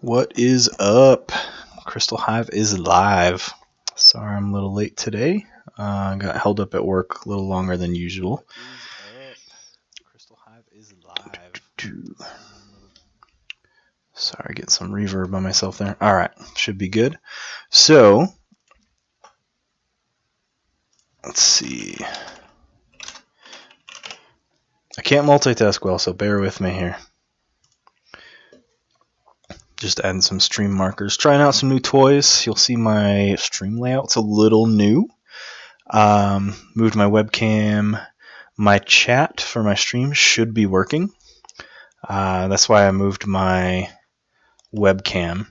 What is up? Crystal Hive is live. Sorry I'm a little late today. Got held up at work a little longer than usual. Crystal Hive is live. Sorry, getting some reverb on myself there. Alright, should be good. So, let's see. I can't multitask well, so bear with me here. Just adding some stream markers. Trying out some new toys. You'll see my stream layout's a little new. Moved my webcam. My chat for my stream should be working. That's why I moved my webcam.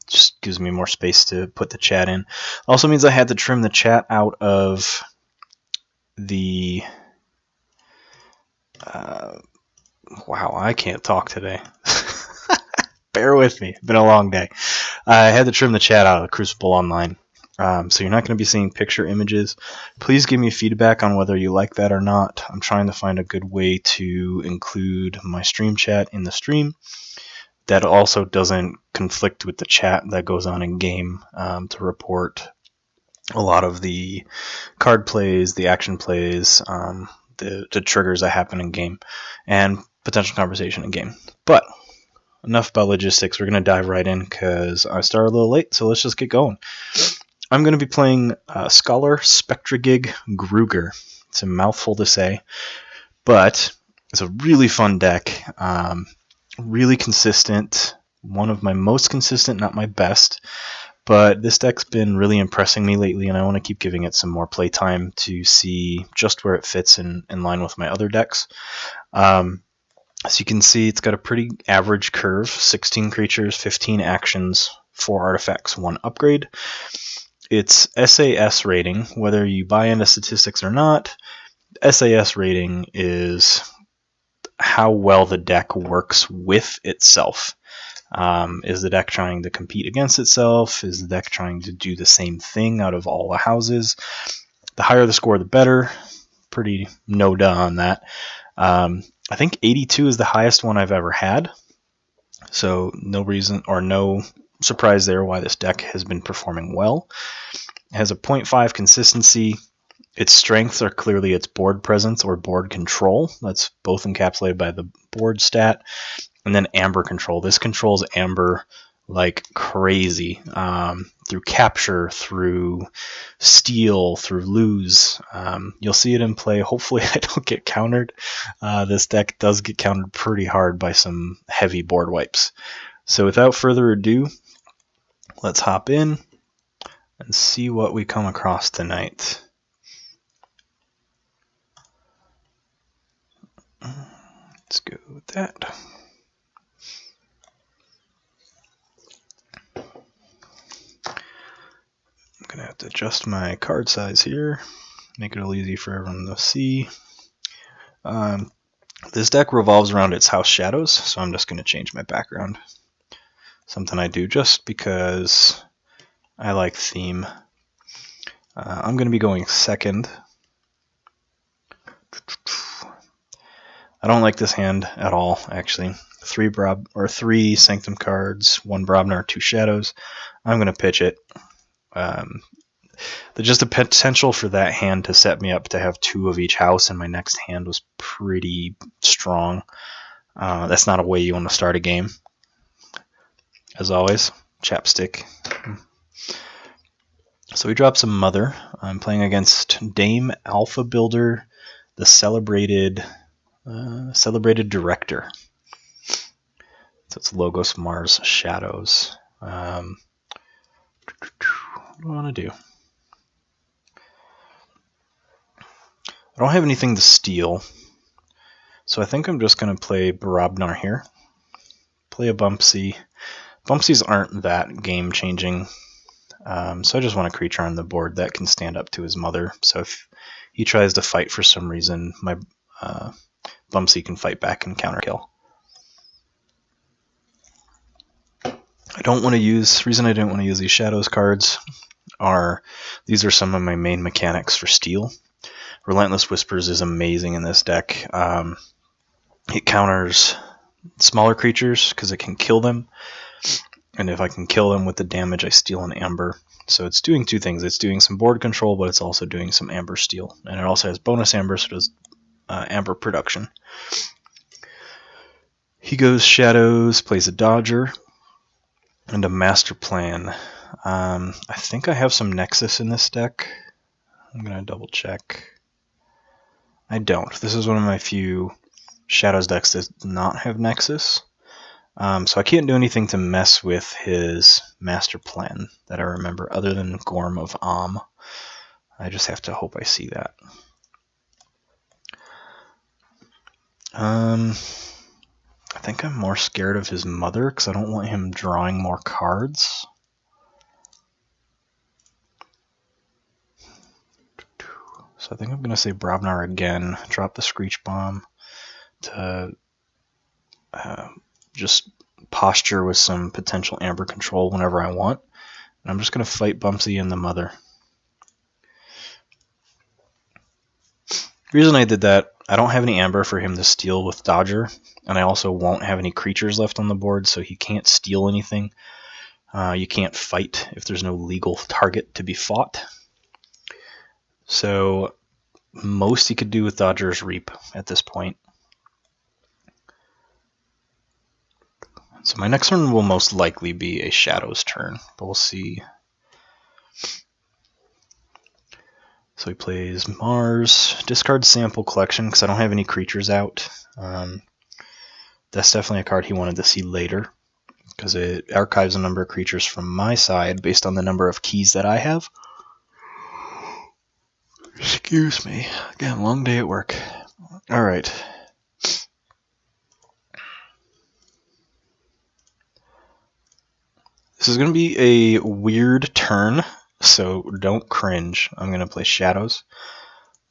Just gives me more space to put the chat in. Also means I had to trim the chat out of the... wow, I can't talk today. Bear with me. It's been a long day. I had to trim the chat out of Crucible Online. So you're not going to be seeing picture images. Please give me feedback on whether you like that or not. I'm trying to find a good way to include my stream chat in the stream that also doesn't conflict with the chat that goes on in game to report a lot of the card plays, the action plays, the triggers that happen in game, and potential conversation in game. But enough about logistics. We're going to dive right in because I started a little late, so let's just get going. I'm going to be playing Scholar Spectragig Gruger. It's a mouthful to say, but it's a really fun deck. Really consistent. One of my most consistent, not my best. But this deck's been really impressing me lately, and I want to keep giving it some more playtime to see just where it fits in line with my other decks. As you can see, it's got a pretty average curve. 16 creatures, 15 actions, 4 artifacts, 1 upgrade. Its SAS rating, whether you buy into statistics or not, SAS rating is how well the deck works with itself. Is the deck trying to compete against itself? Is the deck trying to do the same thing out of all the houses? The higher the score, the better. Pretty no-duh on that. I think 82 is the highest one I've ever had. So no reason or no surprise there why this deck has been performing well. It has a 0.5 consistency. Its strengths are clearly its board presence or board control. That's both encapsulated by the board stat. And then Aember control. This controls Aember like crazy. Through capture, through steal, through lose. You'll see it in play. Hopefully I don't get countered. This deck does get countered pretty hard by some heavy board wipes. So without further ado, let's hop in and see what we come across tonight. Let's go with that. I'm going to have to adjust my card size here, make it a little easy for everyone to see. This deck revolves around its house shadows, so I'm just going to change my background. Something I do just because I like theme. I'm going to be going second. I don't like this hand at all, actually. 3 Sanctum cards, 1 Brobnar, 2 Shadows. I'm going to pitch it. Just the potential for that hand to set me up to have 2 of each house in my next hand was pretty strong. That's not a way you want to start a game. As always, chapstick. So we dropped some Mother. I'm playing against Dame Alpha Builder, the celebrated Director. So it's Logos Mars Shadows. What do I want to do? I don't have anything to steal, so I think I'm just going to play Brobnar here. Play a Bumpsy. Bumpsies aren't that game-changing, so I just want a creature on the board that can stand up to his mother. So if he tries to fight for some reason, my Bumpsy can fight back and counterkill. Reason I didn't want to use these Shadows cards are these are some of my main mechanics for steal. Relentless Whispers is amazing in this deck. It counters smaller creatures because it can kill them. And if I can kill them with the damage, I steal an Aember. So it's doing two things. It's doing some board control, but it's also doing some Aember steal. And it also has bonus Aember, so it does Aember production. He goes Shadows, plays a Dodger, and a Master Plan. I think I have some Nexus in this deck. I'm going to double check. I don't. This is one of my few Shadows decks that does not have Nexus. So I can't do anything to mess with his Master Plan that I remember, other than Gorm of Am. I just have to hope I see that. I think I'm more scared of his mother, because I don't want him drawing more cards. So I think I'm going to say Brobnar again, drop the Screech Bomb to just posture with some potential Aember control whenever I want. And I'm just going to fight Bumsy and the mother. The reason I did that, I don't have any Aember for him to steal with Dodger, and I also won't have any creatures left on the board, so he can't steal anything. You can't fight if there's no legal target to be fought. So most he could do with Dodger's Reap at this point. So my next turn will most likely be a Shadows turn, but we'll see. So he plays Mars, discard Sample Collection because I don't have any creatures out. That's definitely a card he wanted to see later because it archives a number of creatures from my side based on the number of keys that I have. Excuse me. Again, long day at work. Alright. This is going to be a weird turn, so don't cringe. I'm going to play Shadows.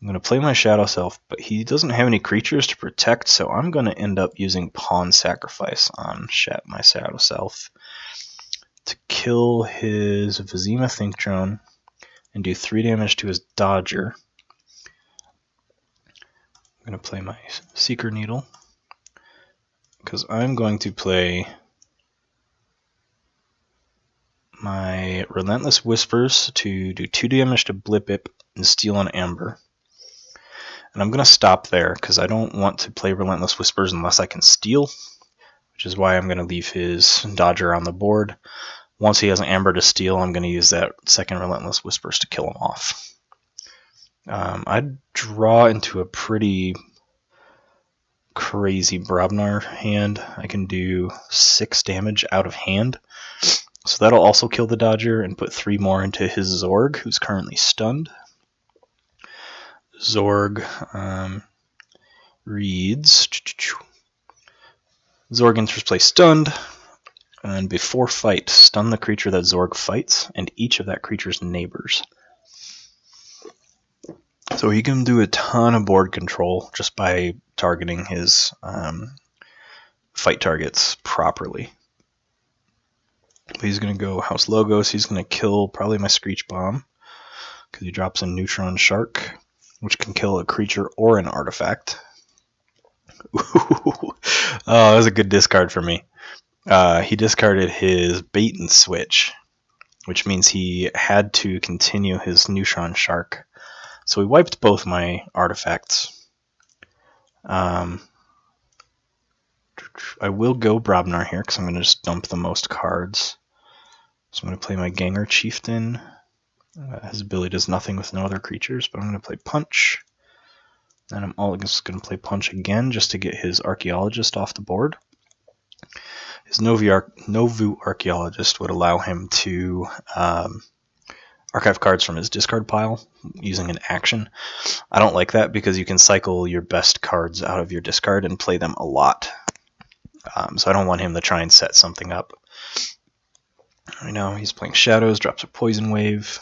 I'm going to play my Shadow Self, but he doesn't have any creatures to protect, so I'm going to end up using Pawn Sacrifice on my Shadow Self to kill his Vizima Think Drone and do 3 damage to his Dodger. I'm going to play my Seeker Needle because I'm going to play my Relentless Whispers to do 2 damage to Blipip and steal an Aember. And I'm going to stop there because I don't want to play Relentless Whispers unless I can steal, which is why I'm going to leave his Dodger on the board. Once he has an Aember to steal, I'm going to use that second Relentless Whispers to kill him off. I'd draw into a pretty crazy Brobnar hand. I can do 6 damage out of hand. So that'll also kill the Dodger and put 3 more into his Zorg, who's currently stunned. Zorg reads... Zorg enters play stunned, and before fight, stun the creature that Zorg fights, and each of that creature's neighbors. So he can do a ton of board control just by targeting his fight targets properly. He's going to go House Logos. He's going to kill probably my Screech Bomb because he drops a Neutron Shark, which can kill a creature or an artifact. Ooh. Oh, that was a good discard for me. He discarded his Bait and Switch, which means he had to continue his Neutron Shark. So he wiped both my artifacts. I will go Brobnar here because I'm going to just dump the most cards. So I'm going to play my Ganger Chieftain. His ability does nothing with no other creatures, but I'm going to play Punch. And I'm all just going to play Punch again just to get his Archaeologist off the board. His Novu Archaeologist would allow him to archive cards from his discard pile using an action. I don't like that because you can cycle your best cards out of your discard and play them a lot. So I don't want him to try and set something up. Right now he's playing Shadows, drops a Poison Wave.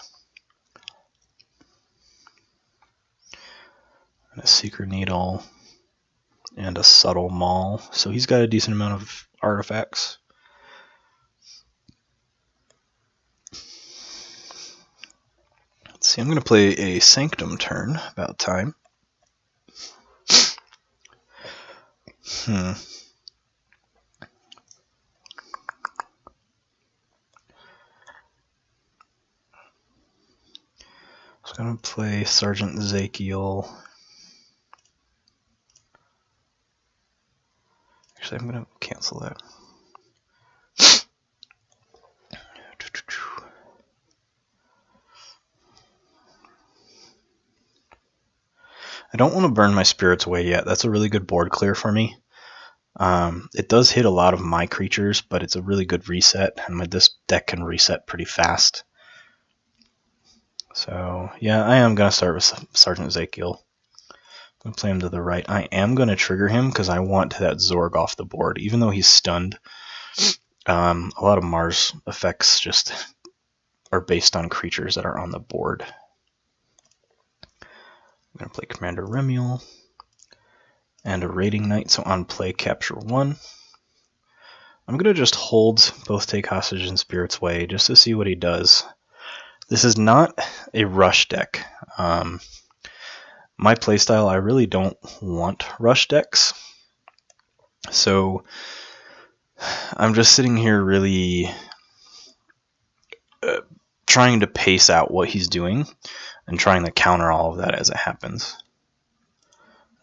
And a Seeker Needle. And a Subtle Maul. So he's got a decent amount of artifacts. Let's see, I'm going to play a Sanctum turn, about time. going to play Sergeant Ezekiel. Actually, I'm going to cancel that. I don't want to burn my spirits away yet. That's a really good board clear for me. It does hit a lot of my creatures, but it's a really good reset, and this deck can reset pretty fast. So, yeah, I am going to start with Sergeant Ezekiel. I'm going to play him to the right. I am going to trigger him because I want that Zorg off the board. Even though he's stunned, a lot of Mars effects just are based on creatures that are on the board. I'm going to play Commander Remiel and a Raiding Knight, so on play, capture 1. I'm going to just hold both Take Hostage and Spirit's Way just to see what he does. This is not a rush deck. My playstyle, I really don't want rush decks. So I'm just sitting here really trying to pace out what he's doing and trying to counter all of that as it happens.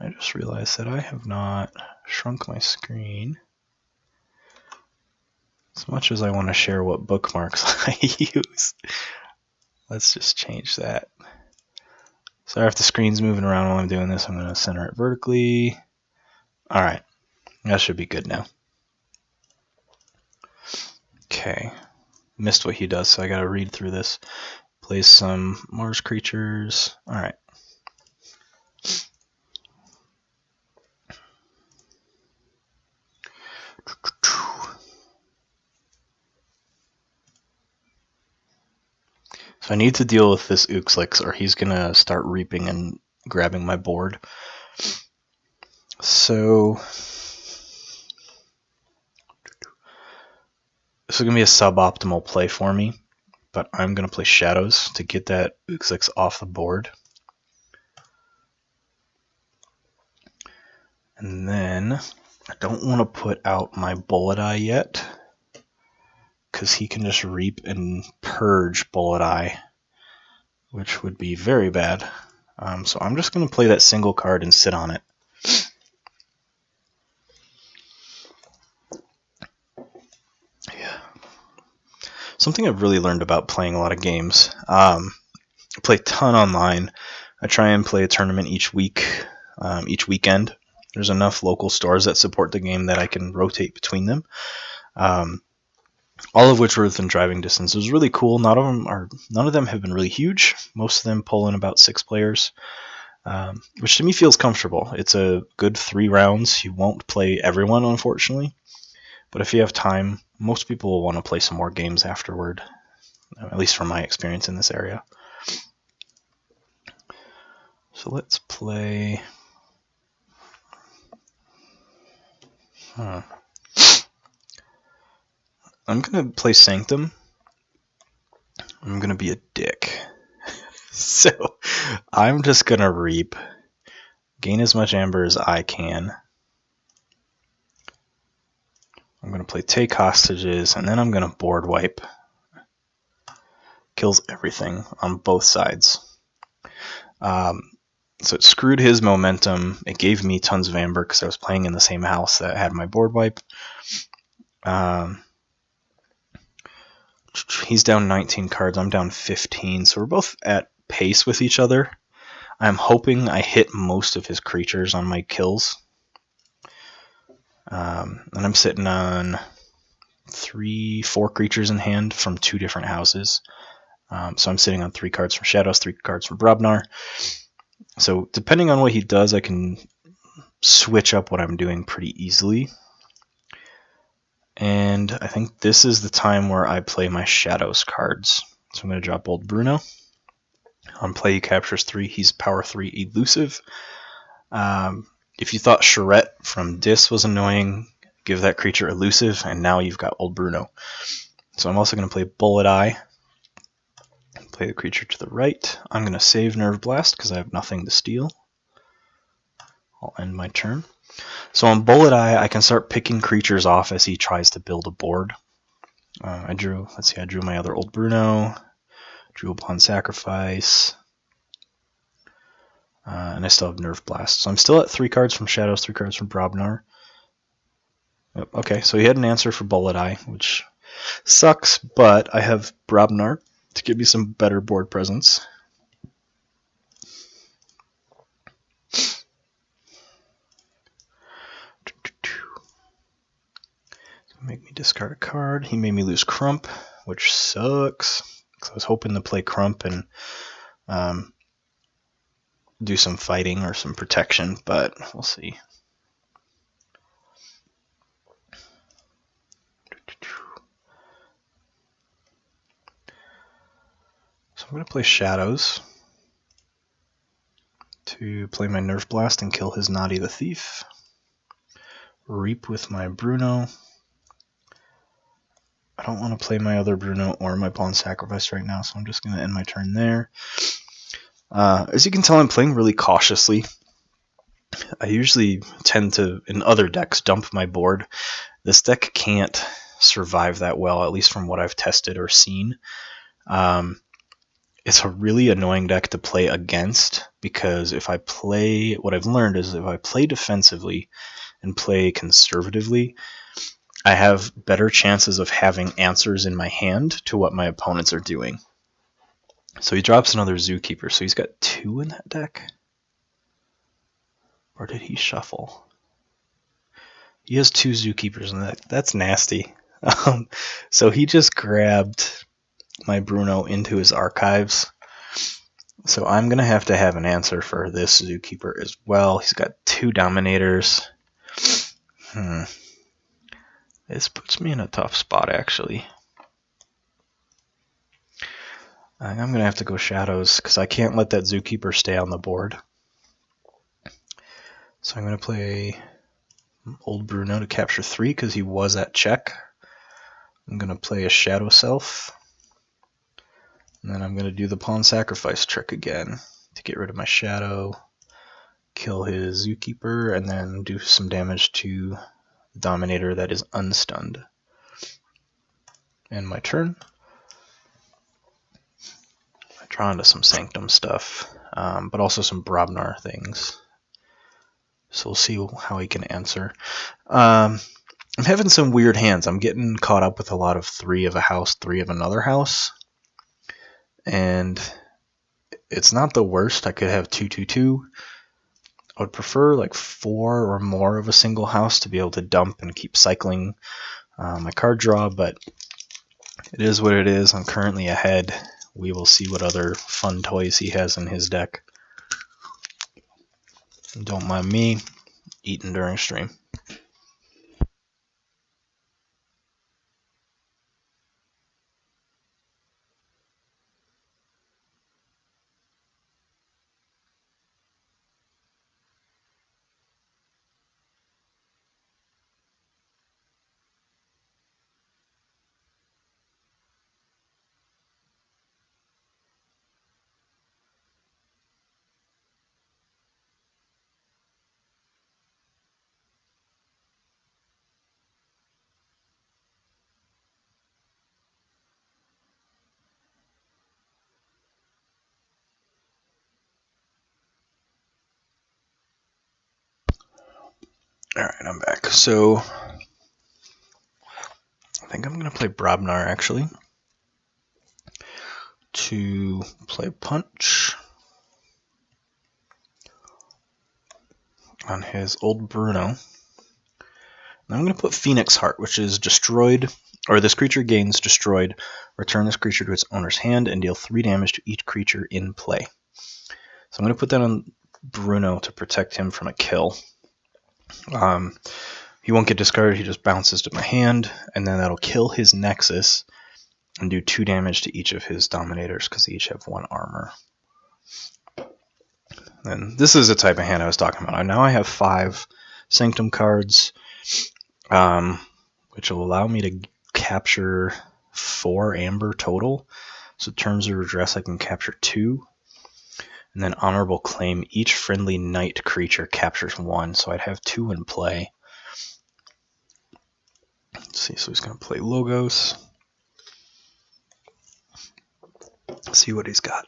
I just realized that I have not shrunk my screen. As much as I want to share what bookmarks I use, let's just change that. Sorry if the screen's moving around while I'm doing this. I'm going to center it vertically. Alright, that should be good now. Okay, missed what he does, so I got to read through this. Plays some Mars creatures. Alright. So I need to deal with this Uxlix, or he's going to start reaping and grabbing my board. So this is going to be a suboptimal play for me, but I'm going to play Shadows to get that Uxlix off the board. And then I don't want to put out my Bullet Eye yet, because he can just reap and purge Bullet Eye, which would be very bad. So I'm just going to play that single card and sit on it. Yeah. Something I've really learned about playing a lot of games. I play a ton online. I try and play a tournament each week, each weekend. There's enough local stores that support the game that I can rotate between them. All of which are within driving distance. It was really cool. None of them have been really huge. Most of them pull in about 6 players, which to me feels comfortable. It's a good 3 rounds. You won't play everyone, unfortunately, but if you have time, most people will want to play some more games afterward, at least from my experience in this area. So let's play... I'm going to play Sanctum. I'm going to be a dick. So I'm just going to reap, gain as much Aember as I can. I'm going to play Take Hostages, and then I'm going to board wipe. Kills everything on both sides. So it screwed his momentum. It gave me tons of Aember because I was playing in the same house that had my board wipe. He's down 19 cards. I'm down 15. So we're both at pace with each other. I'm hoping I hit most of his creatures on my kills. And I'm sitting on 3-4 creatures in hand from 2 different houses. So I'm sitting on 3 cards from Shadows, 3 cards from Brobnar. So depending on what he does, I can switch up what I'm doing pretty easily. And I think this is the time where I play my Shadows cards. So I'm going to drop Old Bruno. On play, he captures 3. He's power 3 elusive. If you thought Charette from Dis was annoying, give that creature elusive, and now you've got Old Bruno. So I'm also going to play Bullet Eye. Play the creature to the right. I'm going to save Nerve Blast because I have nothing to steal. I'll end my turn. So on Bullet Eye, I can start picking creatures off as he tries to build a board. I drew my other Old Bruno. Drew upon sacrifice. And I still have Nerve Blast. So I'm still at 3 cards from Shadows, 3 cards from Brobnar. Yep, okay, so he had an answer for Bullet Eye, which sucks, but I have Brobnar to give me some better board presence. Make me discard a card. He made me lose Crump, which sucks. Because I was hoping to play Crump and do some fighting or some protection, but we'll see. So I'm going to play Shadows to play my Nerve Blast and kill his Naughty the Thief. Reap with my Bruno. I don't want to play my other Bruno or my Pawn Sacrifice right now, so I'm just going to end my turn there. As you can tell, I'm playing really cautiously. I usually tend to, in other decks, dump my board. This deck can't survive that well, at least from what I've tested or seen. It's a really annoying deck to play against, because if I play, what I've learned is if I play defensively and play conservatively, I have better chances of having answers in my hand to what my opponents are doing. So he drops another Zookeeper, so he's got 2 in that deck? Or did he shuffle? He has 2 Zookeepers in that. That's nasty. So he just grabbed my Bruno into his archives. So I'm going to have an answer for this Zookeeper as well. He's got 2 Dominators. This puts me in a tough spot, actually. I'm going to have to go Shadows, because I can't let that Zookeeper stay on the board. So I'm going to play Old Bruno to capture 3, because he was at check. I'm going to play a Shadow Self. And then I'm going to do the Pawn Sacrifice trick again to get rid of my Shadow, kill his Zookeeper, and then do some damage to the Dominator that is unstunned. End my turn. I draw into some Sanctum stuff, but also some Brobnar things. So we'll see how he can answer. I'm having some weird hands. I'm getting caught up with a lot of 3 of a house, 3 of another house. And it's not the worst. I could have 2-2-2. I would prefer like 4 or more of a single house to be able to dump and keep cycling my card draw, but it is what it is. I'm currently ahead. We will see what other fun toys he has in his deck. Don't mind me eating during stream. Alright, I'm back. So I think I'm going to play Brobnar, actually, to play Punch on his Old Bruno. And I'm going to put Phoenix Heart, which is destroyed, or this creature gains destroyed. Return this creature to its owner's hand and deal 3 damage to each creature in play. So I'm going to put that on Bruno to protect him from a kill. He won't get discarded, he just bounces to my hand, and then that'll kill his Nexus and do 2 damage to each of his Dominators, because they each have 1 armor. And this is the type of hand I was talking about. Now I have 5 Sanctum cards, which will allow me to capture 4 Aember total. So terms of redress, I can capture 2. And then Honorable Claim, each friendly knight creature captures 1, so I'd have 2 in play. Let's see, so he's going to play Logos. See what he's got.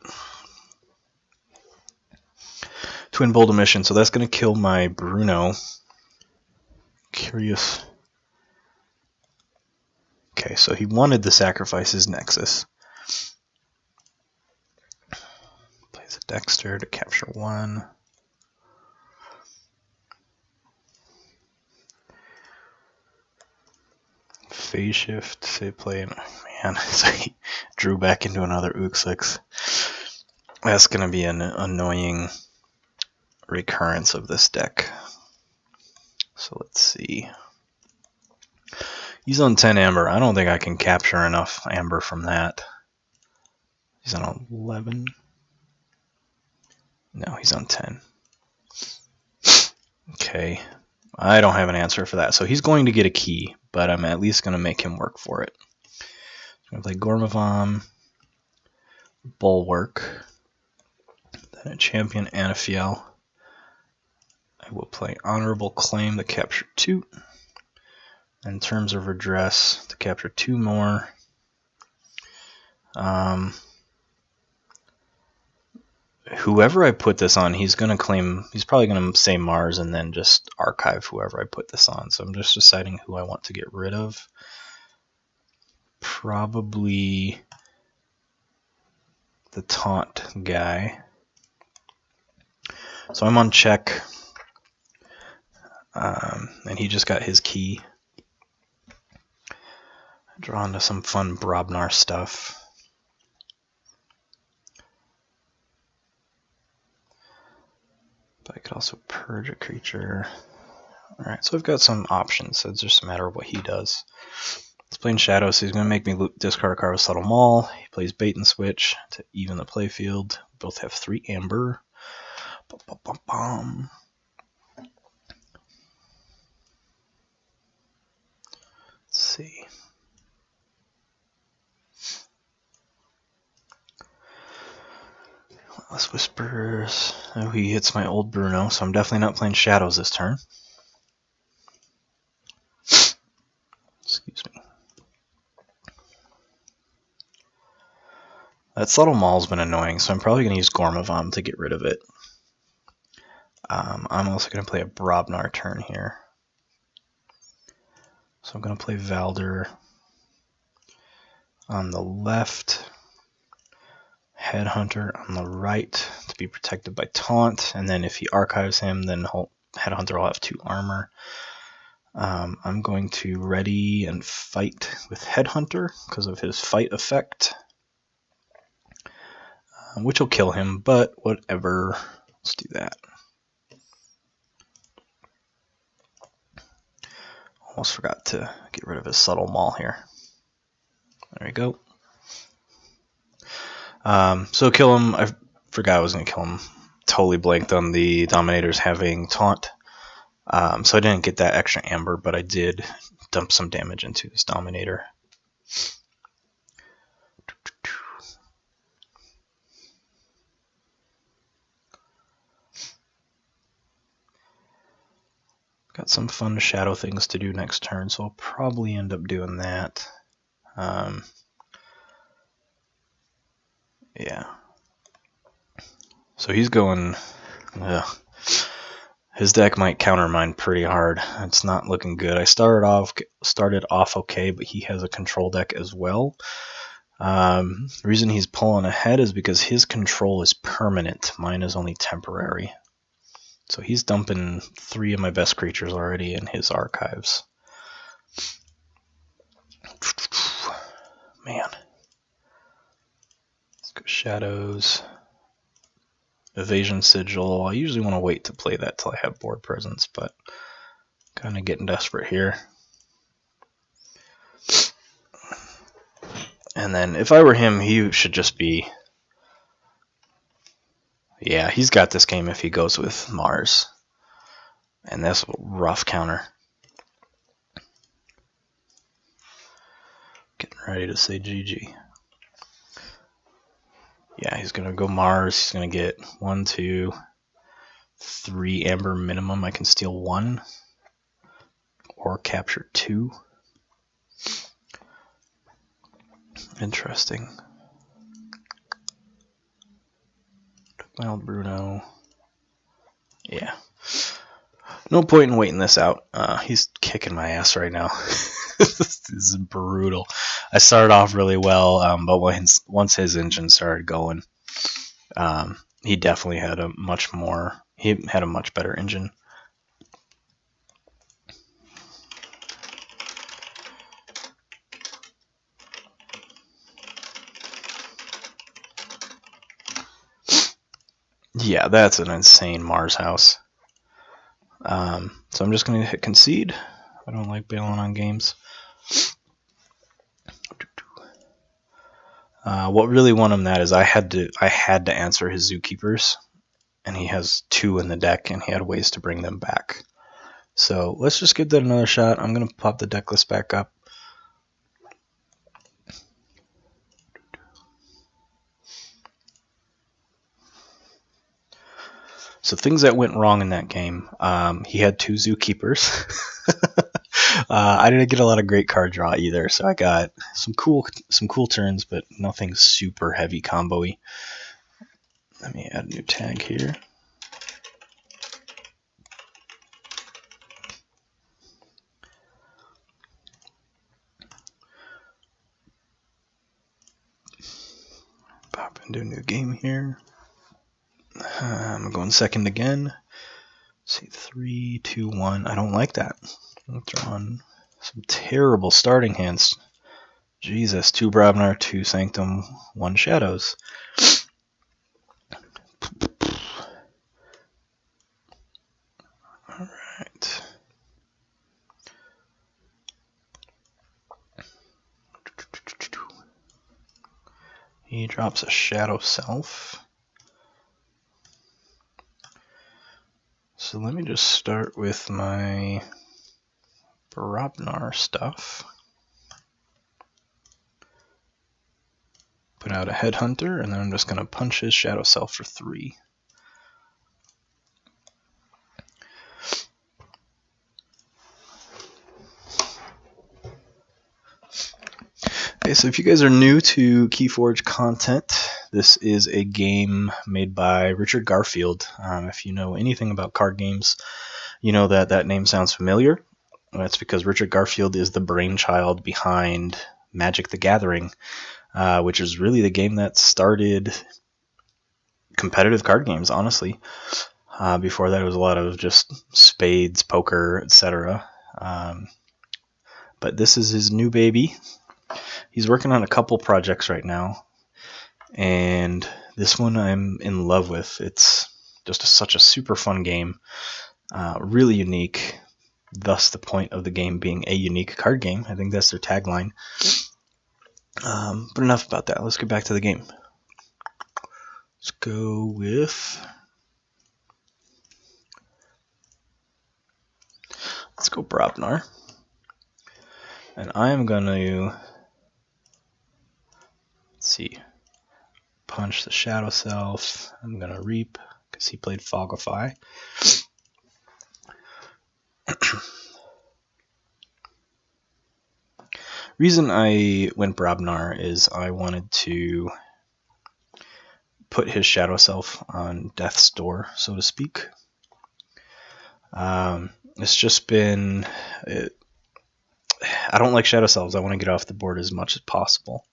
Twin Bolt Emission, so that's going to kill my Bruno. Curious. Okay, so he wanted to sacrifice his Nexus. Plays a Dexter to capture 1. Phase Shift, say play, man, so he drew back into another Uxix. That's going to be an annoying recurrence of this deck. So let's see. He's on 10 Aember. I don't think I can capture enough Aember from that. He's on 11. No, he's on 10. Okay. I don't have an answer for that. So he's going to get a key, but I'm at least going to make him work for it. I'm going to play Gormavam, Bulwark, then a Champion Anafiel. I will play Honorable Claim to capture 2. In terms of Redress, to capture 2 more. Whoever I put this on, he's going to claim, he's probably going to say Mars and then just archive whoever I put this on. So I'm just deciding who I want to get rid of. Probably the Taunt guy. So I'm on check. And he just got his key. Draw into some fun Brobnar stuff. But I could also purge a creature. Alright, so I've got some options, so it's just a matter of what he does. He's playing Shadow, so he's going to make me discard a card with Subtle Maul. He plays Bait and Switch to even the playfield. Both have 3 Aember. Let's see. Last Whispers. Oh, he hits my old Bruno, so I'm definitely not playing Shadows this turn. Excuse me. That Subtle Maul's been annoying, so I'm probably going to use Gormavam to get rid of it. I'm also going to play a Brobnar turn here. So I'm going to play Valder on the left. Headhunter on the right to be protected by Taunt, and then if he archives him, then Headhunter will have 2 armor. I'm going to ready and fight with Headhunter because of his fight effect, which will kill him, but whatever. Let's do that. Almost forgot to get rid of his Subtle Maul here. There we go. So kill him. I forgot I was going to kill him. Totally blanked on the Dominators having Taunt. So I didn't get that extra Aember, but I did dump some damage into this Dominator. Got some fun shadow things to do next turn, so I'll probably end up doing that. Yeah. So he's going... his deck might counter mine pretty hard. It's not looking good. I started off okay, but he has a control deck as well. The reason he's pulling ahead is because his control is permanent. Mine is only temporary. So he's dumping 3 of my best creatures already in his archives. Man. Let's go Shadows. Evasion Sigil. I usually want to wait to play that till I have board presence, but kind of getting desperate here. And then if I were him, he should just be... Yeah, he's got this game if he goes with Mars. And that's a rough counter. Getting ready to say GG. Yeah, he's going to go Mars. He's going to get 1, 2, 3 Aember minimum. I can steal 1 or capture 2. Interesting. Took my old Bruno. Yeah. No point in waiting this out. He's kicking my ass right now. This is brutal. I started off really well, but once his engine started going, he definitely had a much better engine. Yeah, that's an insane Mars house. So I'm just going to hit concede. I don't like bailing on games. What really won him that is I had to answer his zookeepers, and he has 2 in the deck, and he had ways to bring them back. So let's just give that another shot. I'm going to pop the deck list back up. So things that went wrong in that game. He had 2 zookeepers. I didn't get a lot of great card draw either, so I got some cool turns, but nothing super heavy combo-y. Let me add a new tag here. Pop into a new game here. I'm going second again. Let's see, 3, 2, 1. I don't like that. I'm drawing some terrible starting hands. Jesus, 2 Brabnar, 2 Sanctum, 1 Shadows. Alright. He drops a Shadow Self. So let me just start with my Brabnar stuff. Put out a Headhunter, and then I'm just going to punch his Shadow Self for 3. Okay, so if you guys are new to Keyforge content, this is a game made by Richard Garfield. If you know anything about card games, you know that name sounds familiar. That's because Richard Garfield is the brainchild behind Magic the Gathering, which is really the game that started competitive card games, honestly. Before that, it was a lot of just spades, poker, etc. But this is his new baby. He's working on a couple projects right now, and this one I'm in love with. It's just such a super fun game, really unique, thus the point of the game being a unique card game. I think that's their tagline. But enough about that. Let's get back to the game. Let's go with... Let's go Brabnar. And I am going to... Let's see. Punch the Shadow Self. I'm going to Reap because he played Fogify. Reason I went Brabnar is I wanted to put his Shadow Self on death's door, so to speak. It's just been... I don't like Shadow Selves. I want to get off the board as much as possible.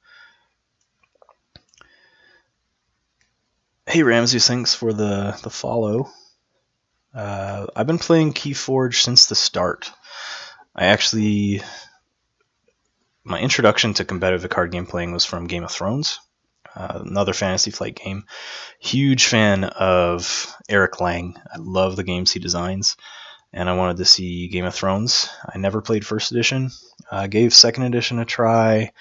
Hey Ramsey, thanks for the follow. I've been playing Keyforge since the start. My introduction to competitive card game playing was from Game of Thrones, another Fantasy Flight game. Huge fan of Eric Lang. I love the games he designs, and I wanted to see Game of Thrones. I never played first edition. Gave second edition a try.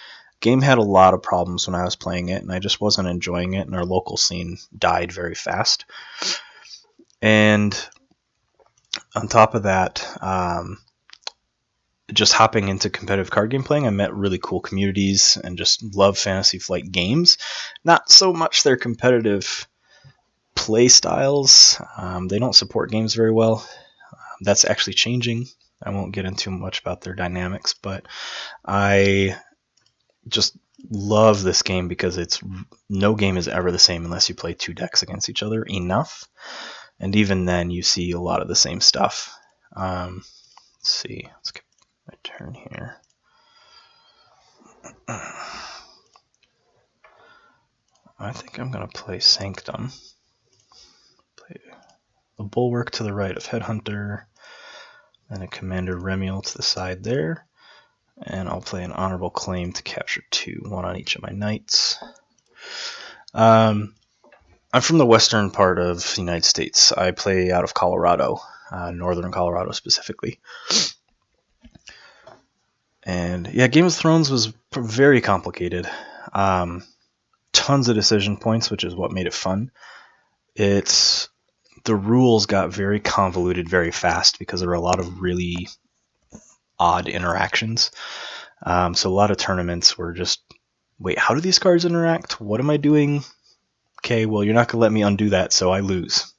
Game had a lot of problems when I was playing it, and I just wasn't enjoying it, and our local scene died very fast. And on top of that, just hopping into competitive card game playing, I met really cool communities and just love Fantasy Flight games. Not so much their competitive play styles. They don't support games very well. That's actually changing. I won't get into much about their dynamics, but I just love this game because no game is ever the same unless you play 2 decks against each other enough. And even then, you see a lot of the same stuff. Let's see. Let's get my turn here. I think I'm going to play Sanctum. Play a Bulwark to the right of Headhunter, and a Commander Remiel to the side there. And I'll play an Honorable Claim to capture 2, 1 on each of my knights. I'm from the western part of the United States. I play out of Colorado, northern Colorado specifically. And yeah, Game of Thrones was very complicated. Tons of decision points, which is what made it fun. The rules got very convoluted very fast because there were a lot of really odd interactions. So a lot of tournaments were just, wait, how do these cards interact? What am I doing? Okay, well, you're not going to let me undo that, so I lose.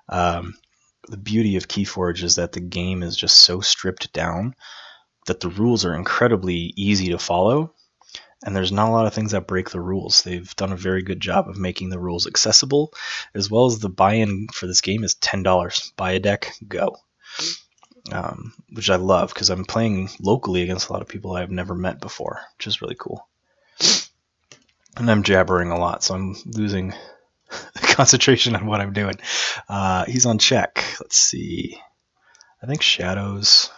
The beauty of Keyforge is that the game is just so stripped down that the rules are incredibly easy to follow, and there's not a lot of things that break the rules. They've done a very good job of making the rules accessible, as well as the buy-in for this game is $10. Buy a deck, go. Which I love, because I'm playing locally against a lot of people I've never met before, which is really cool. And I'm jabbering a lot, so I'm losing concentration on what I'm doing. He's on check. Let's see. I think Shadows.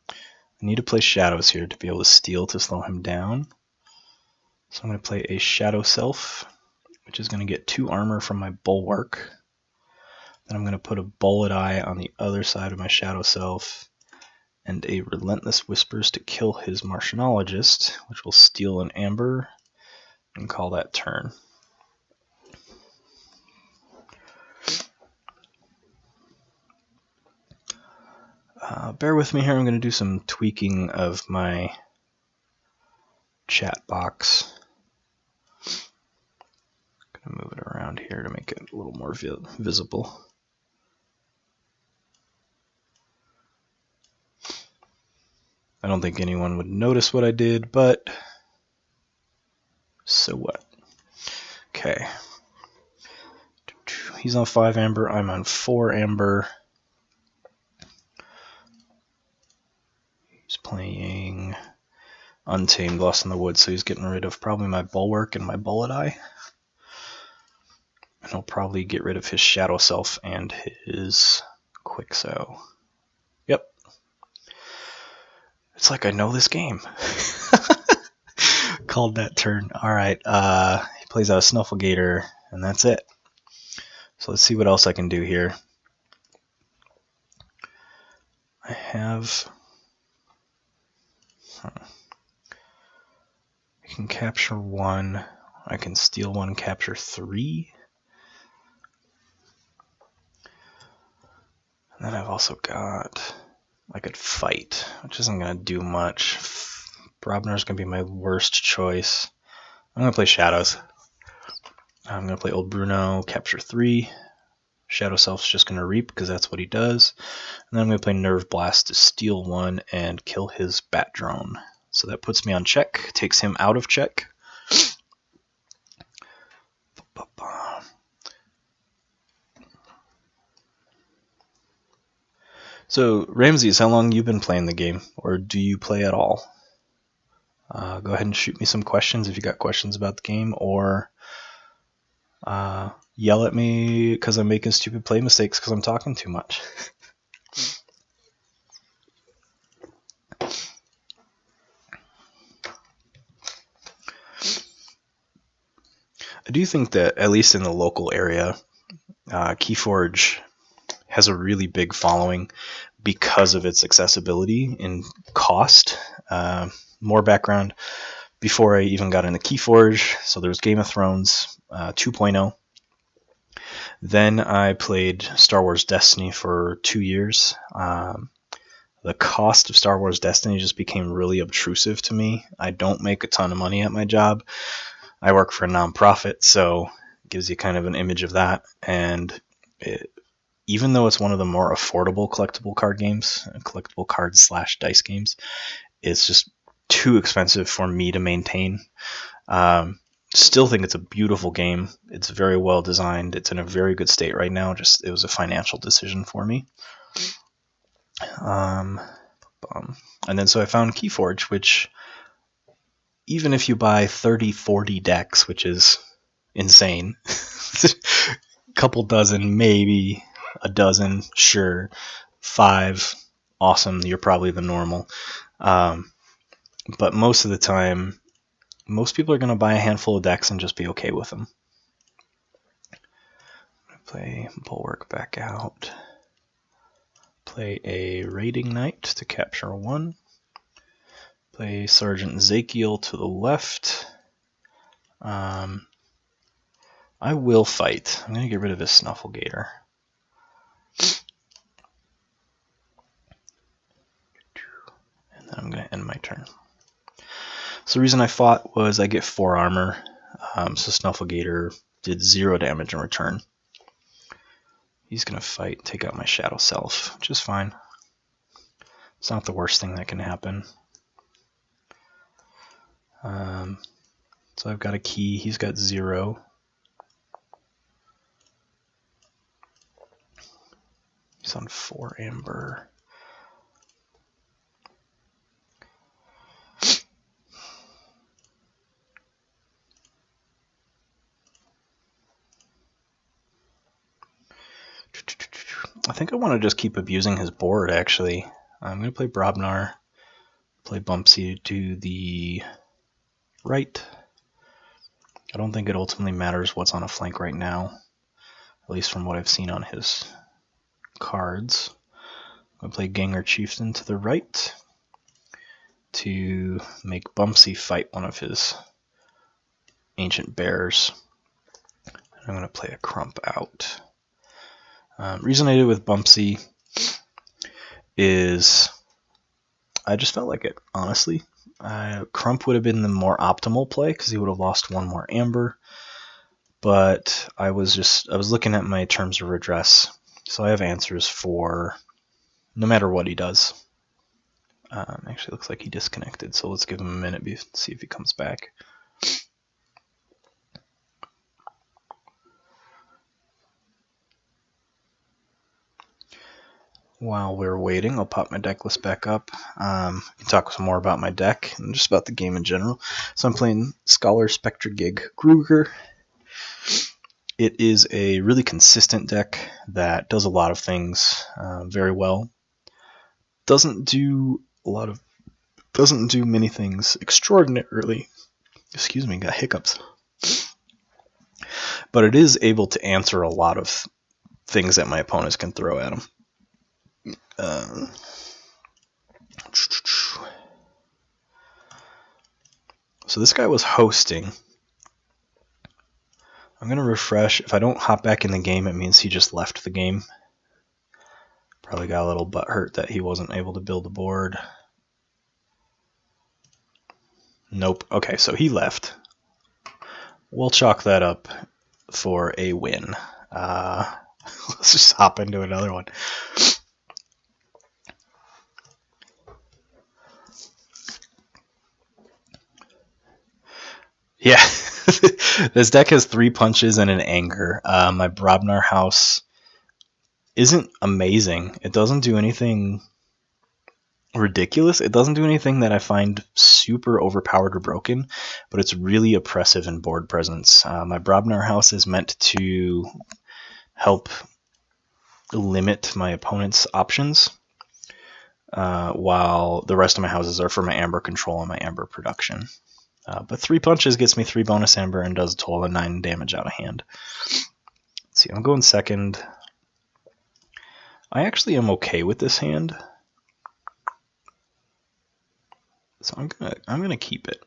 I need to play Shadows here to be able to steal to slow him down. So I'm going to play a Shadow Self, which is going to get 2 armor from my Bulwark. Then I'm going to put a Bullet Eye on the other side of my Shadow Self, and a Relentless Whispers to kill his Martianologist, which will steal an Aember, and call that turn. Bear with me here, I'm going to do some tweaking of my chat box. I'm going to move it around here to make it a little more visible. I don't think anyone would notice what I did, but so what? Okay. He's on 5 Aember, I'm on 4 Aember. He's playing Untamed, Lost in the Woods, so he's getting rid of probably my Bulwark and my Bullet Eye. And he'll probably get rid of his Shadow Self and his Quixo. Yep. It's like I know this game. Called that turn. Alright, he plays out a Snufflegator, and that's it. So let's see what else I can do here. I have... I can capture 1. I can steal 1, capture 3. And then I've also got... I could fight, which isn't going to do much. Brobner's going to be my worst choice. I'm going to play Shadows. I'm going to play Old Bruno, capture 3. Shadow Self's just going to reap because that's what he does. And then I'm going to play Nerve Blast to steal 1 and kill his Bat Drone. So that puts me on check, takes him out of check. So, Ramses, how long have you been playing the game? Or do you play at all? Go ahead and shoot me some questions if you got questions about the game, or yell at me because I'm making stupid play mistakes because I'm talking too much. I do think that, at least in the local area, Keyforge has a really big following because of its accessibility and cost. More background, before I even got into Keyforge, so there was Game of Thrones 2.0. Then I played Star Wars Destiny for 2 years. The cost of Star Wars Destiny just became really obtrusive to me. I don't make a ton of money at my job. I work for a nonprofit, so it gives you kind of an image of that. And even though it's one of the more affordable collectible card games, collectible cards / dice games, it's just too expensive for me to maintain. Still think it's a beautiful game. It's very well designed. It's in a very good state right now. Just it was a financial decision for me. And then so I found Keyforge, which even if you buy 30, 40 decks, which is insane, couple dozen, maybe a dozen, sure, 5, awesome, you're probably the normal. But most of the time, most people are going to buy a handful of decks and just be okay with them. Play Bulwark back out. Play a Raiding Knight to capture 1. Play Sergeant Zakiel to the left. I will fight. I'm going to get rid of his Snufflegator. And then I'm going to end my turn. So the reason I fought was I get 4 armor, so Snufflegator did 0 damage in return. He's going to fight, take out my Shadow Self, which is fine. It's not the worst thing that can happen. So I've got a key, he's got 0. He's on 4 Aember. I think I want to just keep abusing his board, actually. I'm going to play Brobnar, play Bumpsy to the right. I don't think it ultimately matters what's on a flank right now, at least from what I've seen on his cards. I'm going to play Ganger Chieftain to the right to make Bumpsy fight one of his Ancient Bears. I'm going to play a Crump out. Reason I did it with Bumpsy is I just felt like it, honestly. Crump would have been the more optimal play because he would have lost 1 more Aember, but I was looking at my terms of redress, so I have answers for no matter what he does. Actually, looks like he disconnected, so let's give him a minute to see if he comes back. While we're waiting, I'll pop my deck list back up. I can talk some more about my deck and just about the game in general. So I'm playing Scholar Spectragig Gruger. It is a really consistent deck that does a lot of things very well. Doesn't do many things extraordinarily. Excuse me, got hiccups. But it is able to answer a lot of things that my opponents can throw at him. So this guy was hosting. I'm going to refresh. If I don't hop back in the game, it means he just left the game. Probably got a little butthurt that he wasn't able to build a board. Nope. Okay, so he left. We'll chalk that up for a win. Let's just hop into another one. Yeah, this deck has 3 punches and an anger. My Brobnar house isn't amazing. It doesn't do anything ridiculous. It doesn't do anything that I find super overpowered or broken, but it's really oppressive in board presence. My Brobnar house is meant to help limit my opponent's options, while the rest of my houses are for my Aember control and my Aember production. But 3 punches gets me 3 bonus Aember and does a total of 9 damage out of hand. Let's see, I'm going second. I actually am okay with this hand, so I'm gonna keep it.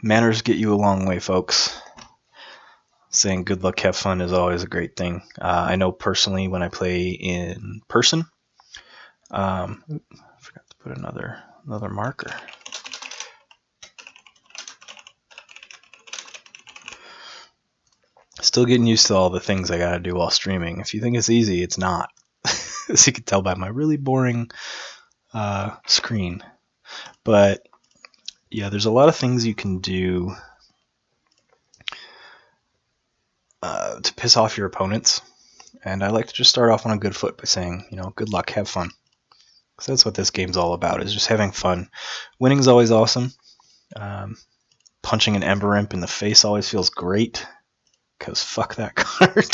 Manners get you a long way, folks. Saying good luck, have fun is always a great thing. I know personally when I play in person, I forgot to put another marker. Still getting used to all the things I gotta do while streaming. If you think it's easy, it's not. as you can tell by my really boring screen. But yeah, there's a lot of things you can do to piss off your opponents. And I like to just start off on a good foot by saying, you know, good luck, have fun. Because that's what this game's all about, is just having fun. Winning's always awesome. Punching an Aember Imp in the face always feels great, because fuck that card.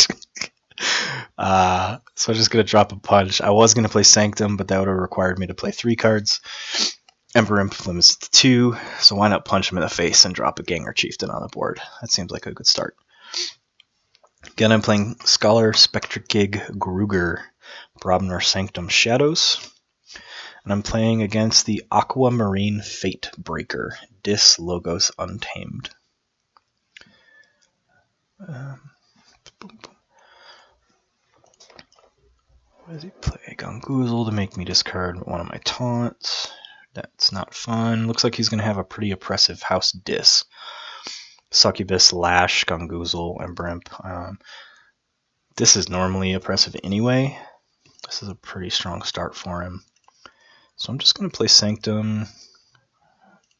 So I'm just going to drop a punch. I was going to play Sanctum, but that would have required me to play 3 cards. Aember Imp limits to 2, so why not punch him in the face and drop a Ganger Chieftain on the board? That seems like a good start. Again, I'm playing Scholar Spectragig Gruger, Brobner Sanctum Shadows. And I'm playing against the Aquamarine Fate Breaker, Dis Logos Untamed. What does he play? Gongoozle to make me discard one of my taunts. That's not fun. Looks like he's going to have a pretty oppressive House Dis. Succubus, Lash, Gongoozle, Aember Imp. This is normally oppressive anyway. This is a pretty strong start for him. So I'm just going to play Sanctum,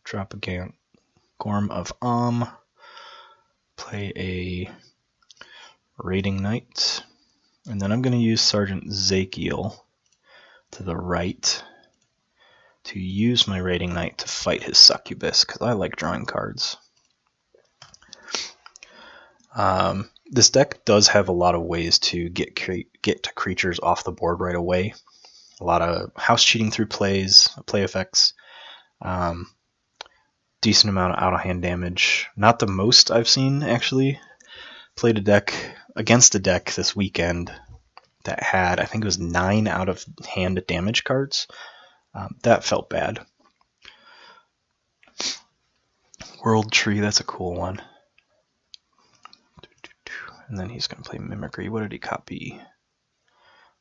drop a Gorm of play a Raiding Knight, and then I'm going to use Sergeant Zakiel to the right to use my Raiding Knight to fight his Succubus, because I like drawing cards. This deck does have a lot of ways to get to creatures off the board right away. A lot of house cheating through plays, play effects, decent amount of out-of-hand damage. Not the most I've seen, actually. Played a deck against a deck this weekend that had, I think it was 9 out-of-hand damage cards. That felt bad. World Tree, that's a cool one. And then he's going to play Mimicry. What did he copy?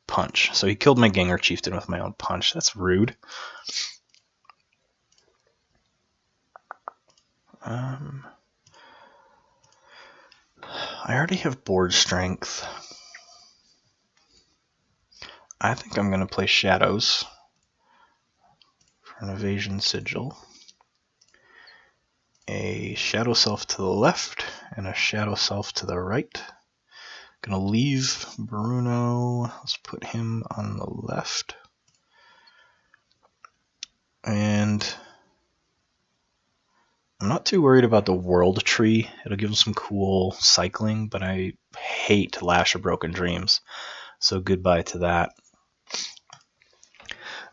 Punch. So he killed my Ganger Chieftain with my own punch. That's rude. I already have board strength. I think I'm going to play Shadows for an Evasion Sigil. A Shadow Self to the left and a Shadow Self to the right. Gonna leave Bruno. Let's put him on the left. And I'm not too worried about the World Tree. It'll give him some cool cycling, but I hate Lash of Broken Dreams. So goodbye to that.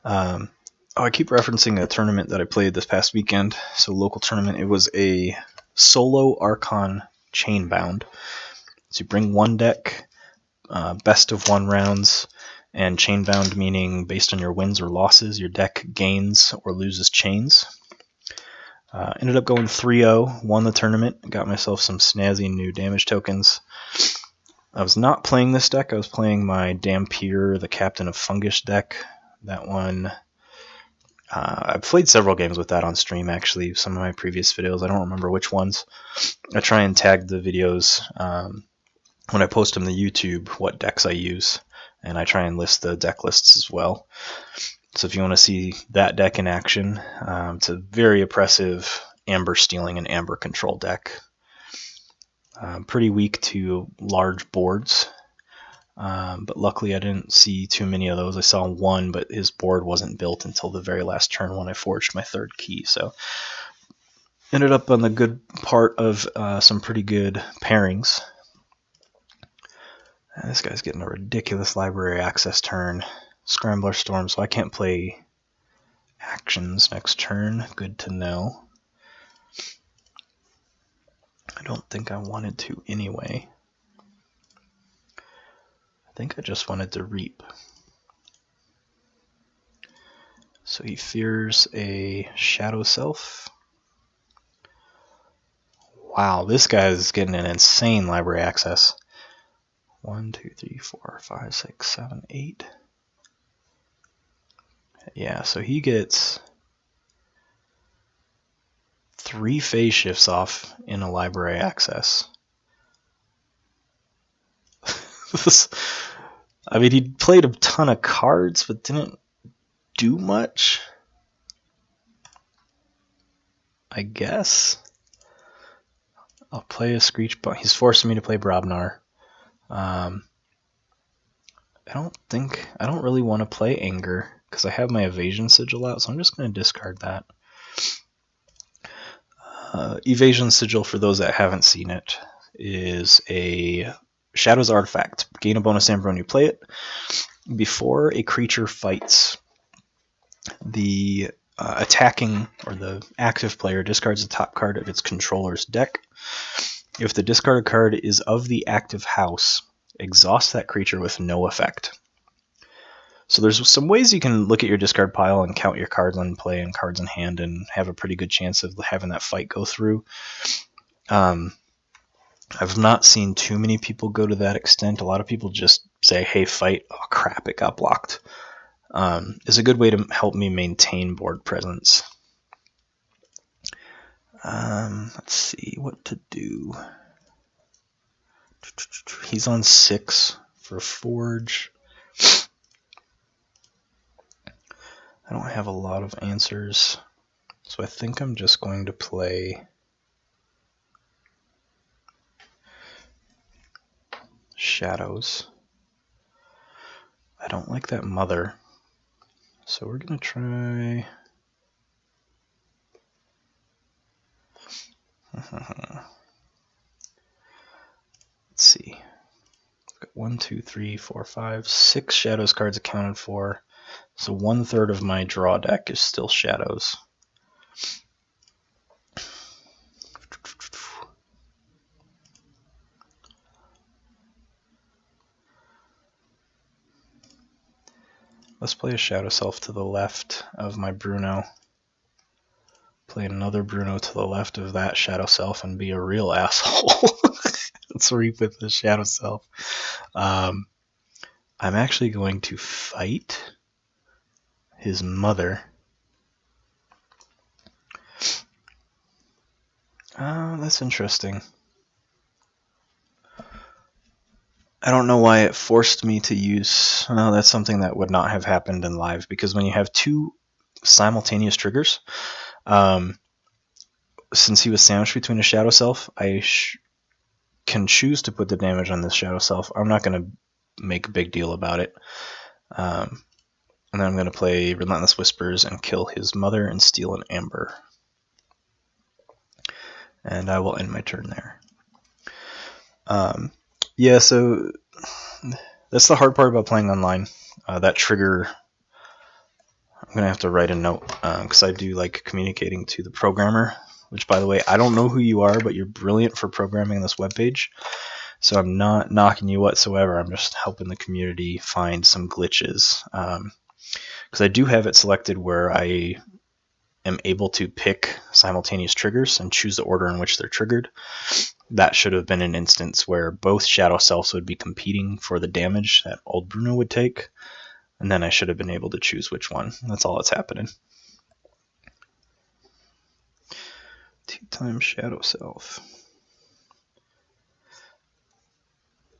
I keep referencing a tournament that I played this past weekend. So local tournament. It was a solo Archon Chainbound. So you bring one deck, best of 1 rounds, and Chainbound meaning based on your wins or losses, your deck gains or loses chains. Ended up going 3-0, won the tournament, got myself some snazzy new damage tokens. I was not playing this deck, I was playing my Dampier, the Captain of Fungus deck. That one, I've played several games with that on stream actually, some of my previous videos, I don't remember which ones. I try and tag the videos when I post them to YouTube what decks I use, and I try and list the deck lists as well. So if you want to see that deck in action, it's a very oppressive Amber stealing and Amber control deck. Pretty weak to large boards, but luckily I didn't see too many of those. I saw one, but his board wasn't built until the very last turn when I forged my 3rd key. So ended up on the good part of some pretty good pairings. And this guy's getting a ridiculous library access turn. Scrambler Storm, so I can't play actions next turn. Good to know. I don't think I wanted to anyway. I think I just wanted to reap. So he fears a Shadow Self. Wow, this guy's getting an insane library access. 1, 2, 3, 4, 5, 6, 7, 8. Yeah, so he gets 3 phase shifts off in a library access. I mean, he played a ton of cards, but didn't do much, I guess. I'll play a Screech, but he's forcing me to play Brobnar. I don't really want to play Anger, because I have my Evasion Sigil out, so I'm just going to discard that. Evasion Sigil, for those that haven't seen it, is a Shadows artifact. Gain a bonus Aember when you play it. Before a creature fights, the attacking or the active player discards the top card of its controller's deck. If the discarded card is of the active house, exhaust that creature with no effect. So there's some ways you can look at your discard pile and count your cards on play and cards in hand and have a pretty good chance of having that fight go through. I've not seen too many people go to that extent. A lot of people just say, hey, fight. Oh, crap, it got blocked. Is a good way to help me maintain board presence. Let's see what to do. He's on 6 for Forge. I don't have a lot of answers, so I think I'm just going to play Shadows. I don't like that Mother, so we're going to try... Let's see. Got 1, 2, 3, 4, 5, 6 Shadows cards accounted for. So 1/3 of my draw deck is still Shadows. Let's play a Shadow Self to the left of my Bruno. Play another Bruno to the left of that Shadow Self and be a real asshole. Let's reap with the Shadow Self. I'm actually going to fight his mother. That's interesting. I don't know why it forced me to use... that's something that would not have happened in live, because when you have 2 simultaneous triggers, since he was sandwiched between a Shadow Self, I can choose to put the damage on this Shadow Self. I'm not going to make a big deal about it. And then I'm going to play Relentless Whispers and kill his mother and steal an Aember. And I will end my turn there. Yeah, so that's the hard part about playing online. That trigger, I'm going to have to write a note, because I do like communicating to the programmer, which, by the way, I don't know who you are, but you're brilliant for programming this webpage. So I'm not knocking you whatsoever. I'm just helping the community find some glitches. Because I do have it selected where I am able to pick simultaneous triggers and choose the order in which they're triggered. That should have been an instance where both Shadow Selves would be competing for the damage that old Bruno would take, and then I should have been able to choose which one. That's all that's happening. 2 times Shadow Self.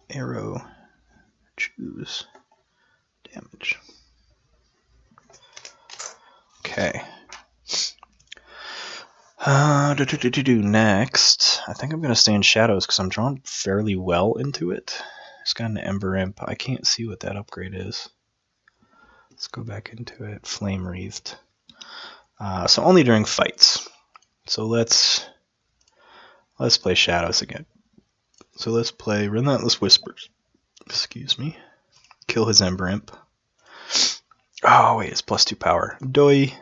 Arrow. Choose. Damage. Okay. Next, I think I'm going to stay in Shadows because I'm drawn fairly well into it. It's got an Ember Imp. I can't see what that upgrade is. Let's go back into it. Flame Wreathed. So only during fights. So let's play Shadows again. So let's play Relentless Whispers. Excuse me. Kill his Ember Imp. Oh wait, it's +2 power. Doi.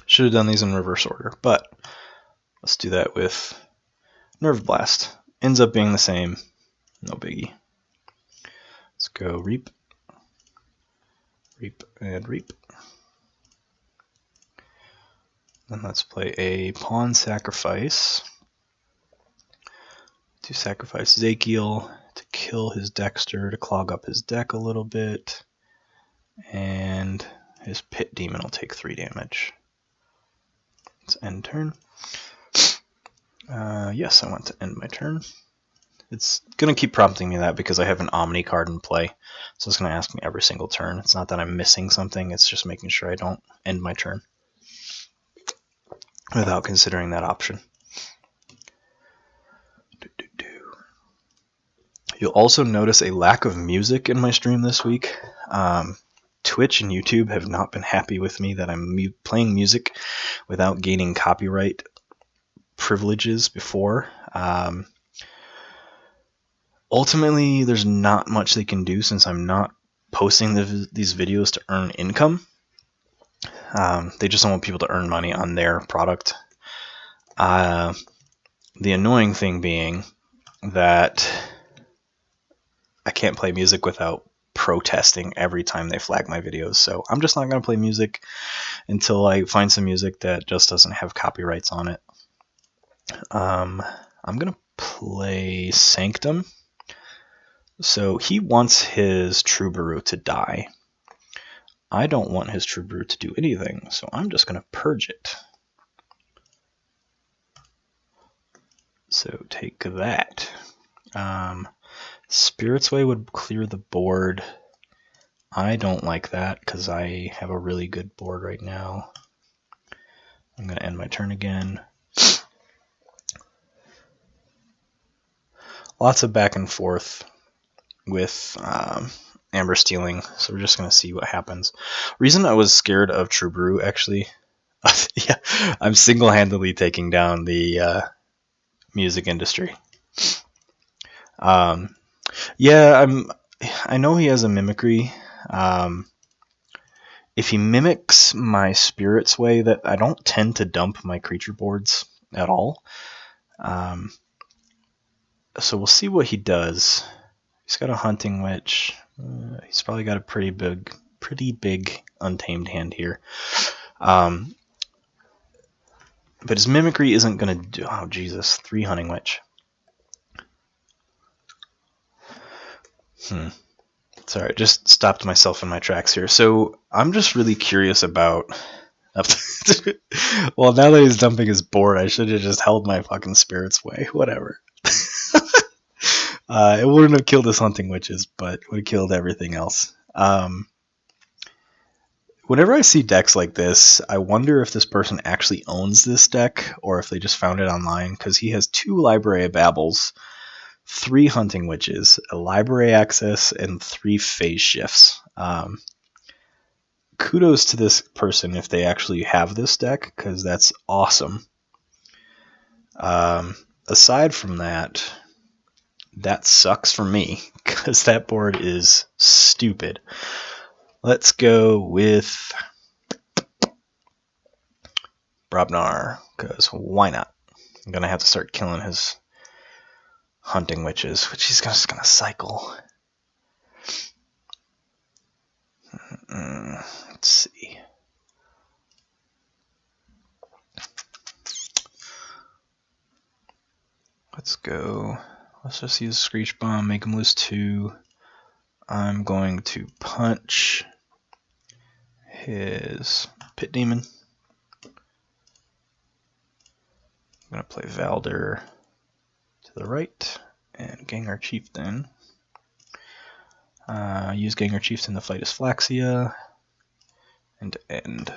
Should have done these in reverse order, but let's do that with Nerve Blast. Ends up being the same. No biggie. Let's go Reap. Reap and Reap. Then let's play a Pawn Sacrifice. To sacrifice Zakiel to kill his Dexter, to clog up his deck a little bit. And his Pit Demon will take 3 damage. Let's end turn. Yes, I want to end my turn. It's going to keep prompting me that because I have an Omni card in play. So it's going to ask me every single turn. It's not that I'm missing something, it's just making sure I don't end my turn without considering that option. You'll also notice a lack of music in my stream this week. Twitch and YouTube have not been happy with me that I'm playing music without gaining copyright privileges before. Ultimately, there's not much they can do since I'm not posting these videos to earn income. They just don't want people to earn money on their product. The annoying thing being that I can't play music without protesting every time they flag my videos. So I'm just not going to play music until I find some music that just doesn't have copyrights on it. I'm going to play Sanctum. So he wants his Troubadour to die. I don't want his Troubadour to do anything, so I'm just going to purge it. So take that. Spirit's Way would clear the board. I don't like that because I have a really good board right now. I'm going to end my turn again. Lots of back and forth with Aember stealing, so we're just going to see what happens. Reason I was scared of Troubadour, actually, yeah, I'm single-handedly taking down the music industry. Yeah, I know he has a mimicry. If he mimics my Spirit's Way, that I don't tend to dump my creature boards at all. So we'll see what he does. He's got a Hunting Witch. He's probably got a pretty big Untamed hand here. But his mimicry isn't going to do... Oh, Jesus. 3 Hunting Witch. Sorry, just stopped myself in my tracks here. So I'm just really curious about... Well, now that he's dumping his board, I should have just held my fucking Spirit's Way. Whatever. It wouldn't have killed his Hunting Witches, but would have killed everything else. Whenever I see decks like this, I wonder if this person actually owns this deck or if they just found it online, because he has 2 Library of Babels, 3 Hunting Witches, a Library Access, and 3 Phase Shifts. Kudos to this person if they actually have this deck, because that's awesome. Aside from that, that sucks for me, because that board is stupid. Let's go with Brobnar, because why not? I'm going to have to start killing his Hunting Witches, which he's just going to cycle. Let's see. Let's go. Let's just use Screech Bomb, make him lose 2. I'm going to punch his Pit Demon. I'm going to play Valder to the right and Gengar Chieftain. Use Gengar Chieftain to fight his Flaxia and end.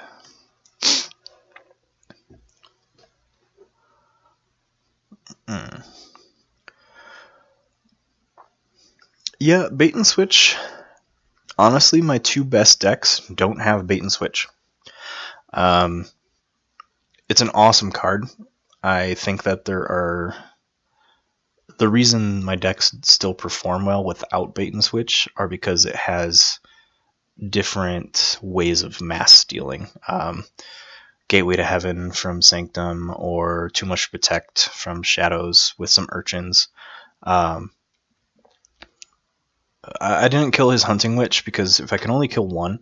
Yeah, Bait and Switch. Honestly, my 2 best decks don't have Bait and Switch. It's an awesome card. I think that the reason my decks still perform well without Bait and Switch are because it has different ways of mass stealing. Gateway to Heaven from Sanctum, or Too Much Protect from Shadows with some Urchins. I didn't kill his Hunting Witch because if I can only kill 1,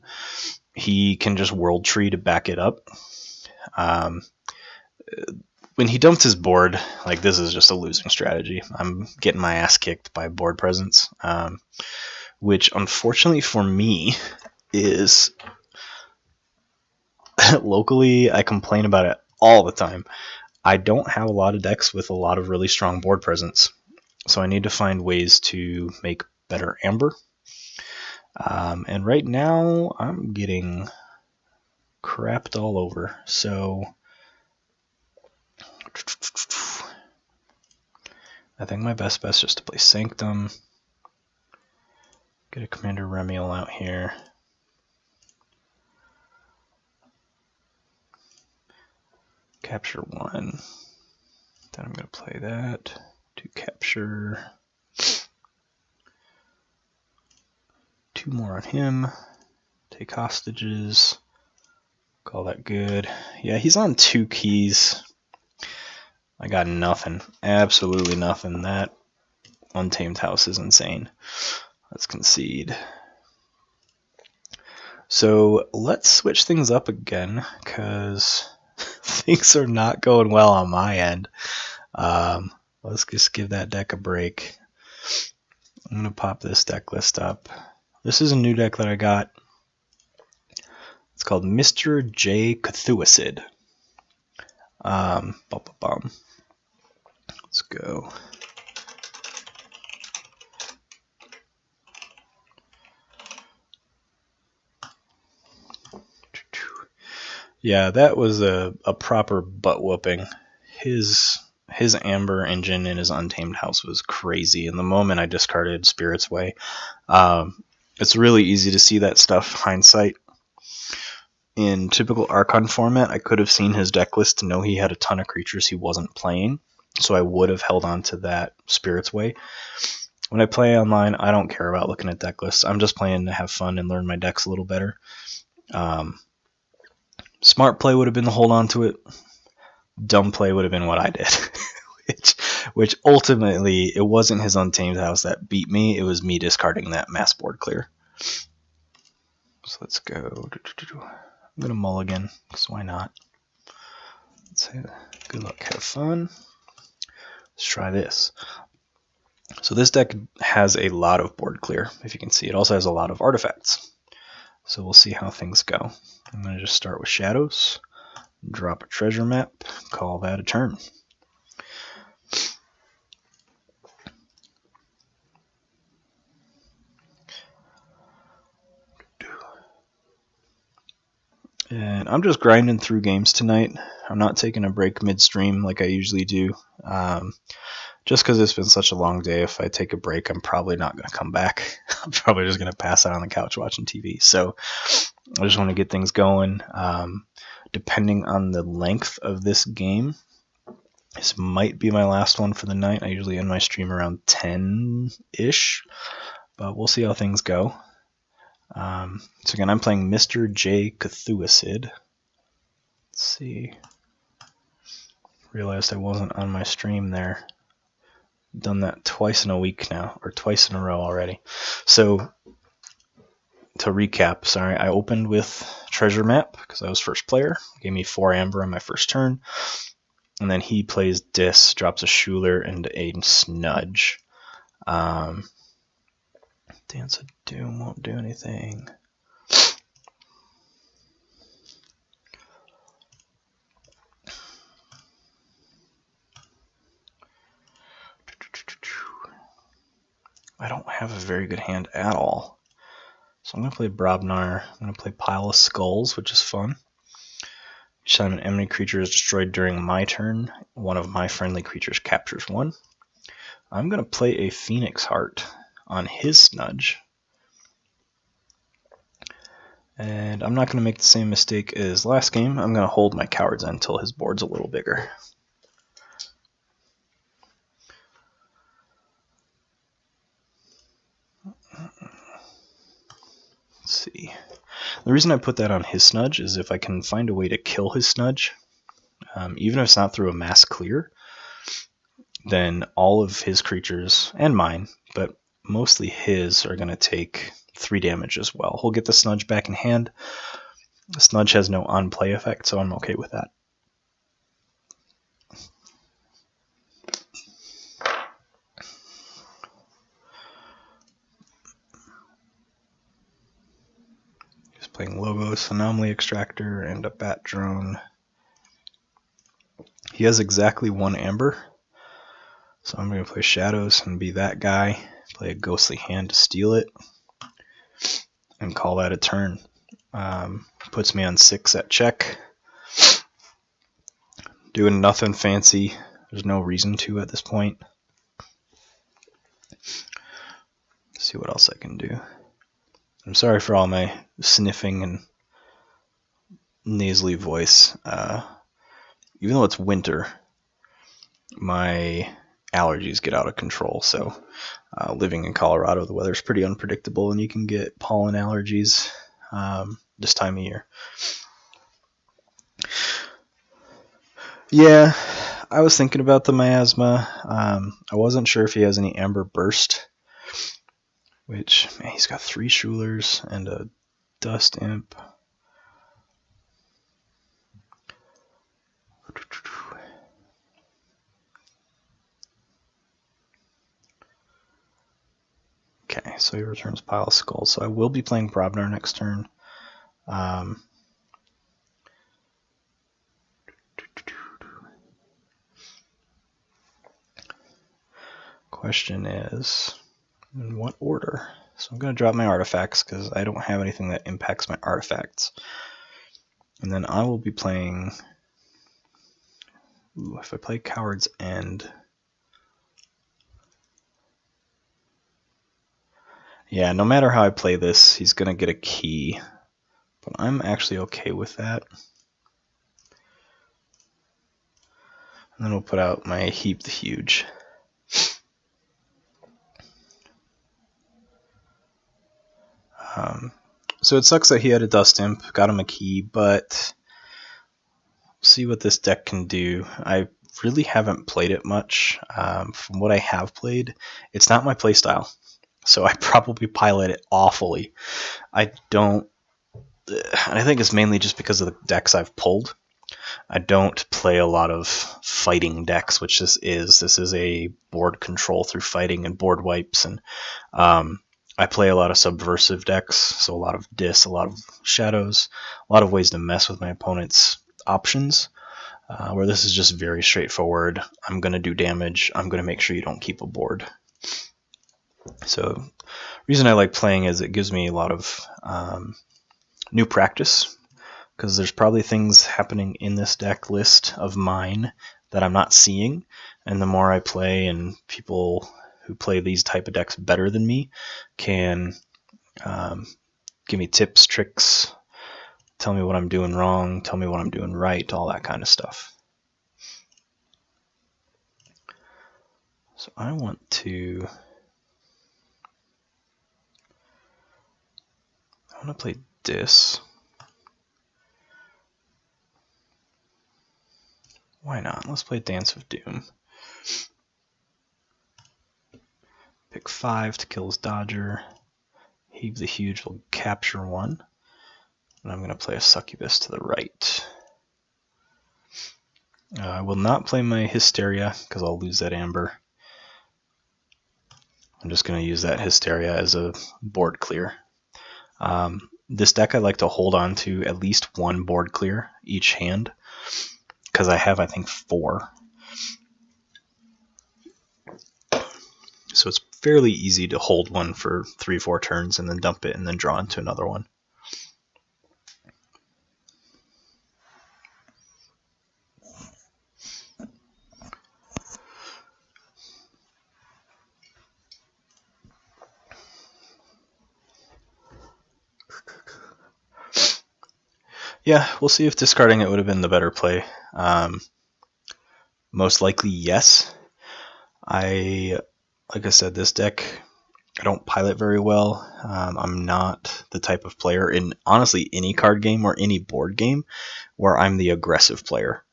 he can just World Tree to back it up. When he dumped his board, like, this is just a losing strategy. I'm getting my ass kicked by board presence, which unfortunately for me is locally, I complain about it all the time. I don't have a lot of decks with a lot of really strong board presence. So I need to find ways to make better Aember. And right now I'm getting crapped all over. So I think my best bet is just to play Sanctum. Get a Commander Remiel out here. Capture 1. Then I'm going to play that to capture 2 more on him. Take hostages. Call that good. Yeah, he's on 2 keys. I got nothing. Absolutely nothing. That Untamed House is insane. Let's concede. So let's switch things up again, because things are not going well on my end. Let's just give that deck a break. I'm going to pop this deck list up. This is a new deck that I got. It's called Mr. J. Cthulhucid. Let's go. Yeah, that was a proper butt whooping. His Aember engine in his Untamed House was crazy, and the moment I discarded Spirit's Way, it's really easy to see that stuff hindsight. In typical Archon format, I could have seen his deck list to know he had a ton of creatures he wasn't playing, so I would have held on to that Spirit's Way. When I play online, I don't care about looking at deck lists. I'm just playing to have fun and learn my decks a little better. Smart play would have been to hold on to it. Dumb play would have been what I did. which ultimately, it wasn't his Untamed House that beat me. It was me discarding that mass board clear. So let's go. I'm going to mulligan, because why not? Let's say good luck, have fun. Let's try this. So this deck has a lot of board clear, if you can see. It also has a lot of artifacts. So we'll see how things go. I'm going to just start with Shadows, drop a treasure map, call that a turn. And I'm just grinding through games tonight. I'm not taking a break midstream like I usually do. Just because it's been such a long day, if I take a break, I'm probably not going to come back. I'm probably just going to pass out on the couch watching TV. So I just want to get things going. Depending on the length of this game, this might be my last one for the night. I usually end my stream around 10-ish, but we'll see how things go. So again, I'm playing Mr. J. Cthulhucid. Let's see. Realized I wasn't on my stream there. Done that twice in a week now, or twice in a row already. So to recap, sorry, I opened with Treasure Map because I was first player. Gave me 4 Aember on my first turn. And then he plays Dis, drops a Schuler and a Snudge. Dance of Doom won't do anything. I don't have a very good hand at all. So I'm going to play Brobnar. I'm going to play Pile of Skulls, which is fun. Each time an enemy creature is destroyed during my turn, one of my friendly creatures captures 1. I'm going to play a Phoenix Heart on his Snudge. And I'm not going to make the same mistake as last game. I'm going to hold my Coward's End until his board's a little bigger. Let's see. The reason I put that on his Snudge is if I can find a way to kill his Snudge, even if it's not through a mass clear, then all of his creatures, and mine, but mostly his, are going to take 3 damage as well. He'll get the Snudge back in hand. The Snudge has no on-play effect, so I'm okay with that. Just playing Logos, Anomaly Extractor, and a Bat Drone. He has exactly 1 Aember, So I'm going to play Shadows and be that guy, play a Ghostly Hand to steal it, and call that a turn. Puts me on 6 at check. Doing nothing fancy. There's no reason to at this point. Let's see what else I can do. I'm sorry for all my sniffing and nasally voice. Even though it's winter, my allergies get out of control. So living in Colorado, the weather's pretty unpredictable and you can get pollen allergies this time of year. Yeah, I was thinking about the miasma. I wasn't sure if he has any Aember Burst, which, man, he's got 3 Schulers and a Dust Imp. Okay, so he returns Pile of Skulls. So I will be playing Brobnar next turn. Question is, in what order? So I'm going to drop my artifacts because I don't have anything that impacts my artifacts. And then I will be playing... Ooh, if I play Coward's End... Yeah, no matter how I play this, he's going to get a key. But I'm actually okay with that. And then we'll put out my Heap the Huge. So it sucks that he had a Dust Imp, got him a key, but see what this deck can do. I really haven't played it much. From what I have played, it's not my playstyle, so I probably pilot it awfully. I think it's mainly just because of the decks I've pulled. I don't play a lot of fighting decks, which this is. This is a board control through fighting and board wipes, and I play a lot of subversive decks, so a lot of Dis, a lot of Shadows, a lot of ways to mess with my opponent's options, where this is just very straightforward. I'm going to do damage. I'm going to make sure you don't keep a board. So the reason I like playing is it gives me a lot of new practice, because there's probably things happening in this deck list of mine that I'm not seeing, and the more I play and people who play these type of decks better than me can give me tips, tricks, tell me what I'm doing wrong, tell me what I'm doing right, all that kind of stuff. So I want to play Dis. Why not? Let's play Dance of Doom. Pick 5 to kill his Dodger. Heave the Huge will capture 1. And I'm going to play a Succubus to the right. I will not play my Hysteria because I'll lose that Aember. I'm just going to use that Hysteria as a board clear. This deck I like to hold on to at least 1 board clear each hand, because I have, I think, 4. So it's fairly easy to hold one for 3-4 turns and then dump it and then draw into another one. Yeah, we'll see if discarding it would have been the better play. Most likely, yes. Like I said, this deck, I don't pilot very well. I'm not the type of player in, honestly, any card game or any board game where I'm the aggressive player.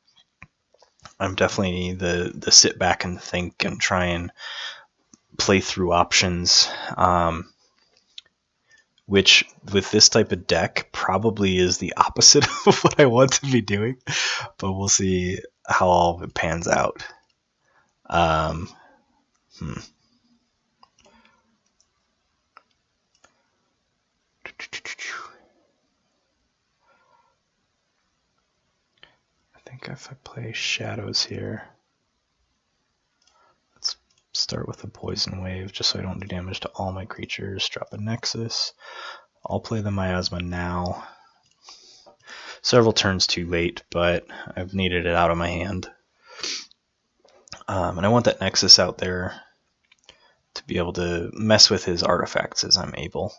I'm definitely the sit back and think and try and play through options, which with this type of deck probably is the opposite of what I want to be doing, but we'll see how all of it pans out. I think if I play Shadows here, let's Start with a poison wave just so I don't do damage to all my creatures. Drop a Nexus. I'll play the Miasma now. Several turns too late, but I've needed it out of my hand. And I want that Nexus out there to be able to mess with his artifacts as I'm able.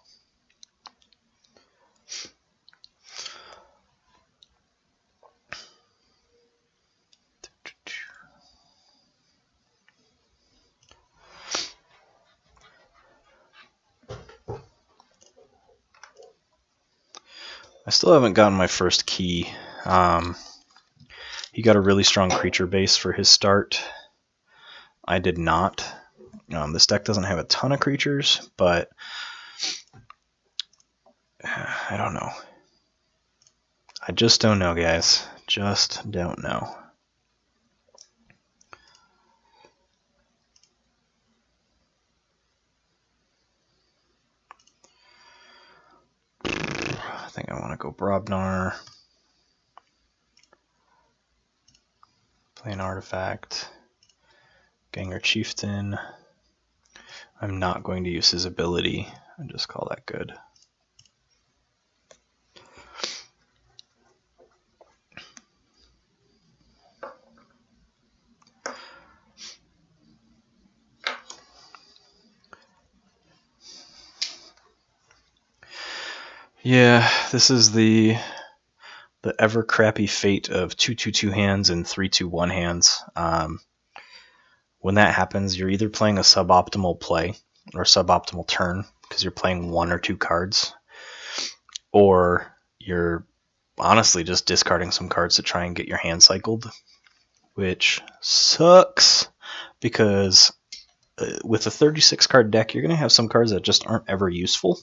I still haven't gotten my first key. He got a really strong creature base for his start. I did not. This deck doesn't have a ton of creatures, but I don't know. I just don't know, guys. Just don't know. I think I want to go Brobnar. Play an artifact. Ganger Chieftain. I'm not going to use his ability. I just call that good. Yeah, this is the ever crappy fate of 2/2/2 hands and 3/2/1 hands. When that happens, you're either playing a suboptimal play or suboptimal turn because you're playing 1 or 2 cards, or you're honestly just discarding some cards to try and get your hand cycled, which sucks because with a 36 card deck, you're going to have some cards that just aren't ever useful.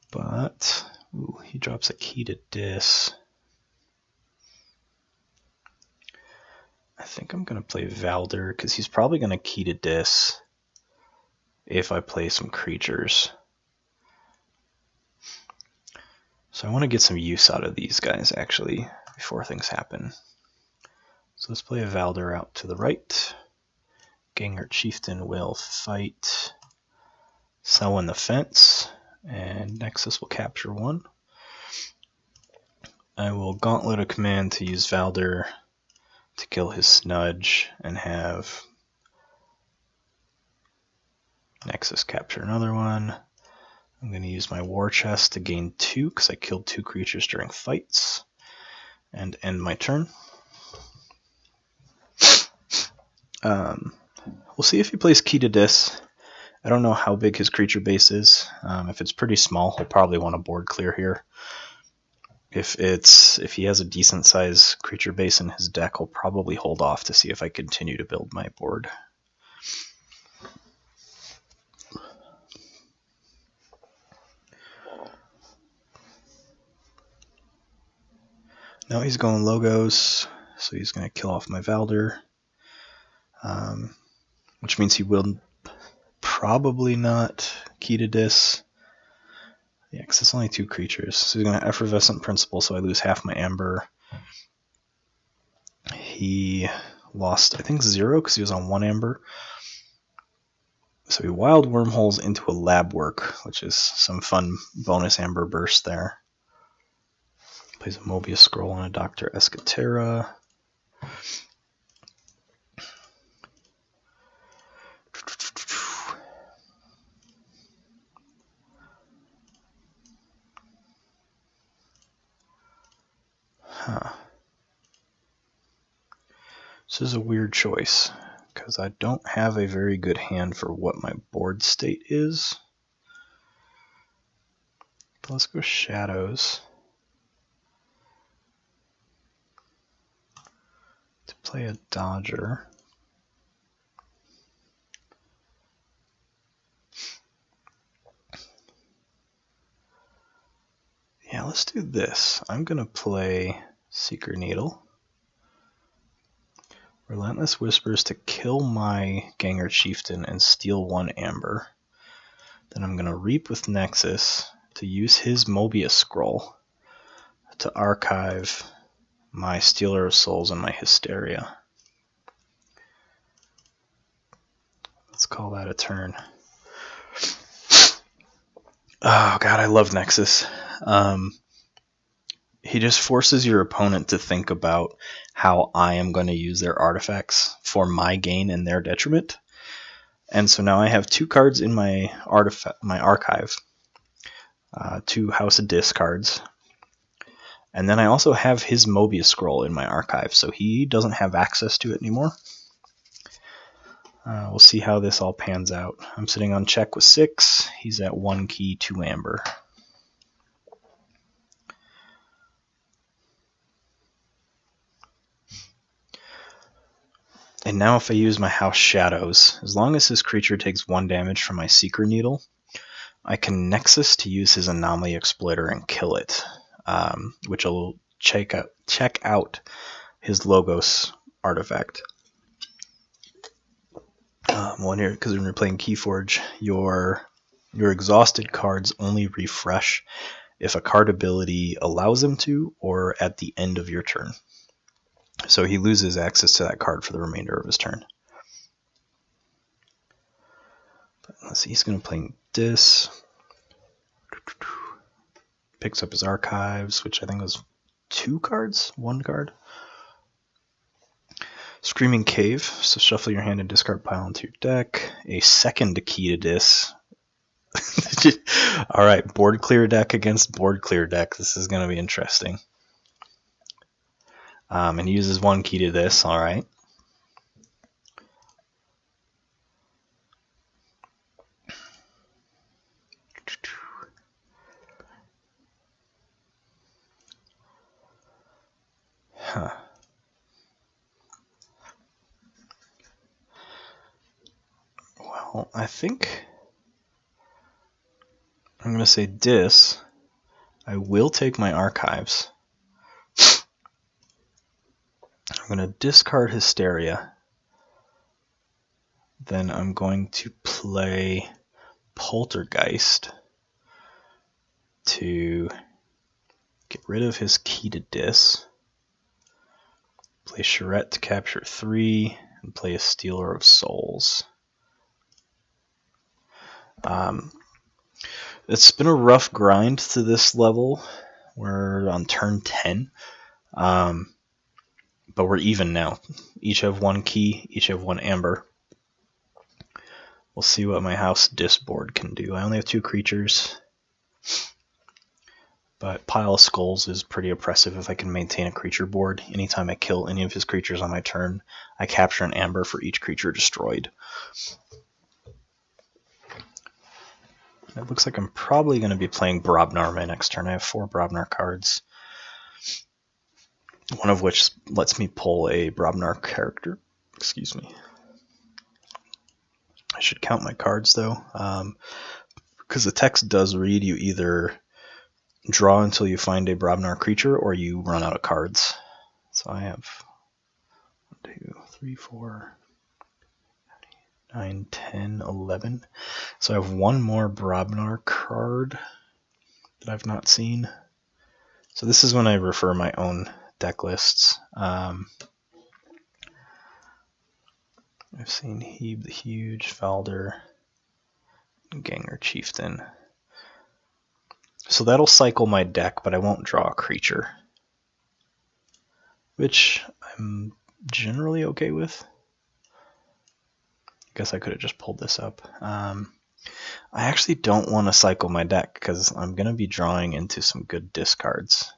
But ooh, he drops a Key to Dis. I think I'm going to play Valder because he's probably going to Key to Dis if I play some creatures. So I want to get some use out of these guys actually before things happen. So let's play a Valder out to the right. Ganger Chieftain will fight Selwyn the Fence, and Nexus will capture 1. I will Gauntlet a command to use Valder to kill his Snudge and have Nexus capture another one. I'm going to use my War Chest to gain 2 because I killed 2 creatures during fights and end my turn. We'll see if he plays Key to Dis. I don't know how big his creature base is. If it's pretty small, he'll probably want to board clear here. If he has a decent size creature base in his deck, he'll probably hold off to see if I continue to build my board. Now he's going Logos, so he's going to kill off my Valder, which means he will probably not Key to Dis. Yeah, because it's only 2 creatures. So he's going to Effervescent Principle, so I lose half my Aember. He lost, I think, 0 because he was on 1 Aember. So he Wild Wormholes into a Lab Work, which is some fun bonus Amber burst there. Plays a Mobius Scroll on a Dr. Escatera. This is a weird choice, because I don't have a very good hand for what my board state is. But let's go Shadows to play a Dodger. Yeah, let's do this. I'm going to play Seeker Needle. Relentless Whispers to kill my Ganger Chieftain and steal 1 Amber. Then I'm going to Reap with Nexus to use his Mobius Scroll to archive my Stealer of Souls and my Hysteria. call that a turn. Oh god, I love Nexus. He just forces your opponent to think about how I am going to use their artifacts for my gain and their detriment. And so now I have 2 cards in my archive, 2 House of Dis cards. And then I also have his Mobius scroll in my archive, so he doesn't have access to it anymore. We'll see how this all pans out. I'm sitting on check with 6. He's at 1 key, 2 Aember. And now if I use my House Shadows, as long as his creature takes 1 damage from my Seeker Needle, I can Nexus to use his Anomaly Exploiter and kill it, which will check out his Logos artifact. One here, because when you're playing Keyforge, your exhausted cards only refresh if a card ability allows them to, or at the end of your turn. So he loses access to that card for the remainder of his turn. But let's see, he's going to play Dis. Picks up his archives, which I think was 2 cards? 1 card? Screaming Cave, so shuffle your hand and discard pile into your deck. A second key to Dis. Alright, board clear deck against board clear deck. This is going to be interesting. And he uses 1 key to this, alright. Huh. Well, I think I'm going to say Dis. I will take my archives. I'm going to discard Hysteria. Then I'm going to play Poltergeist to get rid of his key to Dis. Play Charette to capture 3, and play a Stealer of Souls. It's been a rough grind to this level. We're on turn 10. But we're even now. Each have 1 key, each have 1 Aember. We'll see what my House Dis board can do. I only have 2 creatures. But Pile of Skulls is pretty oppressive if I can maintain a creature board. Anytime I kill any of his creatures on my turn, I capture an Aember for each creature destroyed. It looks like I'm probably going to be playing Brobnar my next turn. I have 4 Brobnar cards. One of which lets me pull a Brobnar character. Excuse me. I should count my cards though, because the text does read you either draw until you find a Brobnar creature or you run out of cards. So I have 1, 2, 3, 4, 9, 10, 11. So I have 1 more Brobnar card that I've not seen. So this is when I refer my own deck lists. I've seen Hebe the Huge, Valder, and Ganger Chieftain. So that'll cycle my deck, but I won't draw a creature, which I'm generally okay with. I guess I could have just pulled this up. I actually don't want to cycle my deck because I'm going to be drawing into some good discards.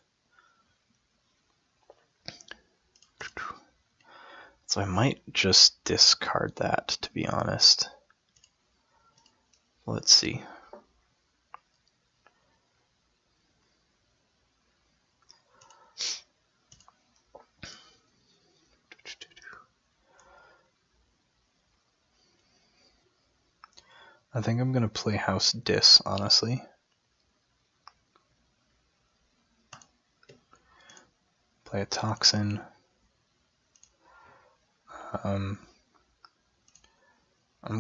So I might just discard that, to be honest. Let's see. I think I'm going to play House Dis, honestly. Play a Toxin. I'm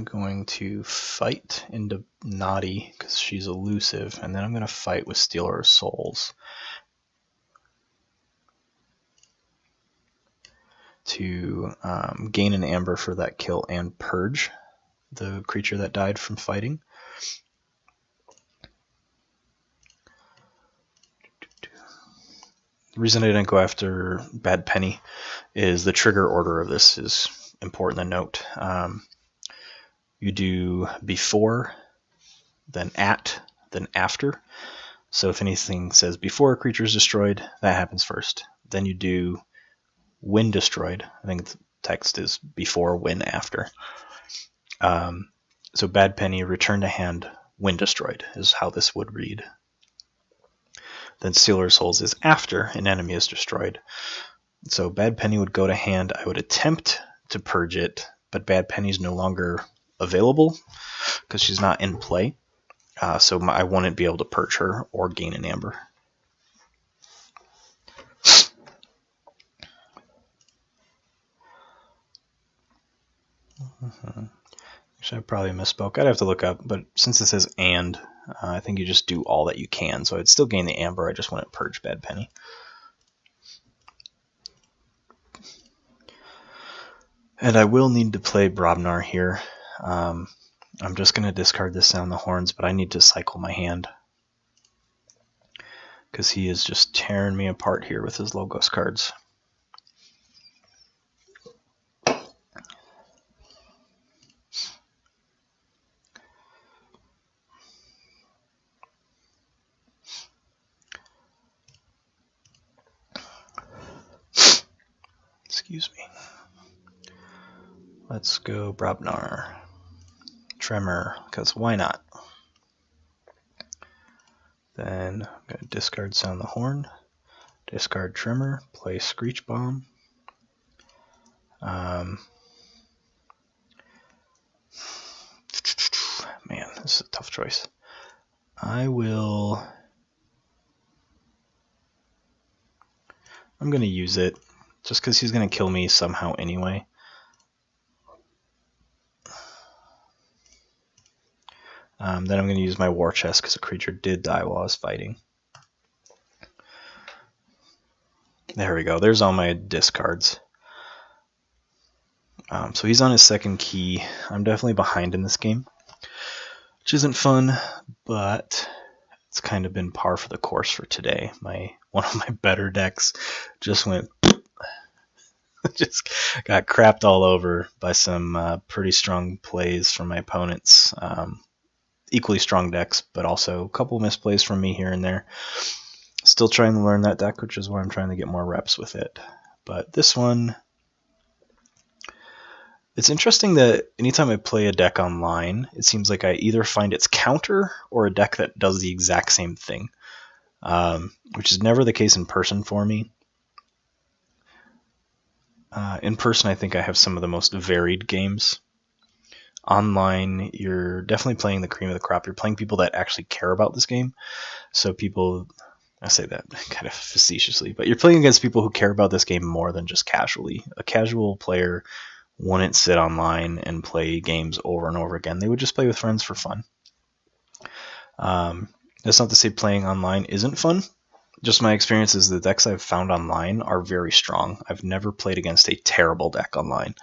going to fight into Naughty because she's elusive, and then I'm going to fight with Stealer of Souls to gain an Aember for that kill and Purge. the creature that died from fighting. The reason I didn't go after Bad Penny is the trigger order of this is important to note. You do before, then at, then after. So if anything says before a creature is destroyed, that happens first. Then you do when destroyed. I think the text is before, when, after. So Bad Penny, return to hand when destroyed is how this would read. Then Stealer's Souls is after an enemy is destroyed. So Bad Penny would go to hand. I would attempt to purge it, but Bad Penny's no longer available because she's not in play. So I wouldn't be able to purge her or gain an Aember. Actually, I probably misspoke. I'd have to look up, but since it says and, I think you just do all that you can. So I'd still gain the Aember, I just wouldn't purge Bad Penny. And I will need to play Brobnar here. I'm just going to discard this Sound the Horns, but I need to cycle my hand. Because he is just tearing me apart here with his Logos cards. Excuse me. Let's go Brobnar. Tremor, because why not? Then I'm going to discard Sound the Horn, discard Tremor, play Screech Bomb. Man, this is a tough choice. I'm going to use it just because he's going to kill me somehow anyway. Then I'm going to use my War Chest because a creature did die while I was fighting. There we go. There's all my discards. So he's on his second key. I'm definitely behind in this game, which isn't fun, but it's kind of been par for the course for today. One of my better decks just went just got crapped all over by some pretty strong plays from my opponents. Equally strong decks, but also a couple misplays from me here and there. Still trying to learn that deck, which is why I'm trying to get more reps with it. But this one, it's interesting that anytime I play a deck online, it seems like I either find its counter or a deck that does the exact same thing, which is never the case in person for me. In person, I think I have some of the most varied games. Online, you're definitely playing the cream of the crop. You're playing people that actually care about this game. So people, I say that kind of facetiously, but you're playing against people who care about this game more than just casually. A casual player wouldn't sit online and play games over and over again. They would just play with friends for fun. That's not to say playing online isn't fun. Just my experience is the decks I've found online are very strong. I've never played against a terrible deck online.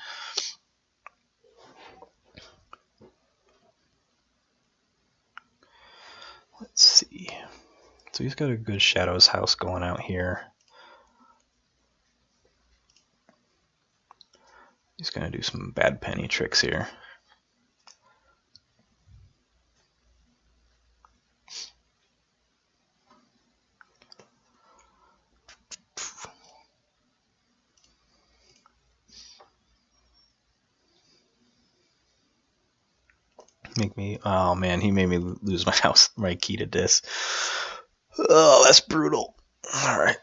Let's see. So he's got a good Shadows House going out here. He's going to do some Bad Penny tricks here. Oh man, he made me lose my key to Dis. Oh, that's brutal. Alright,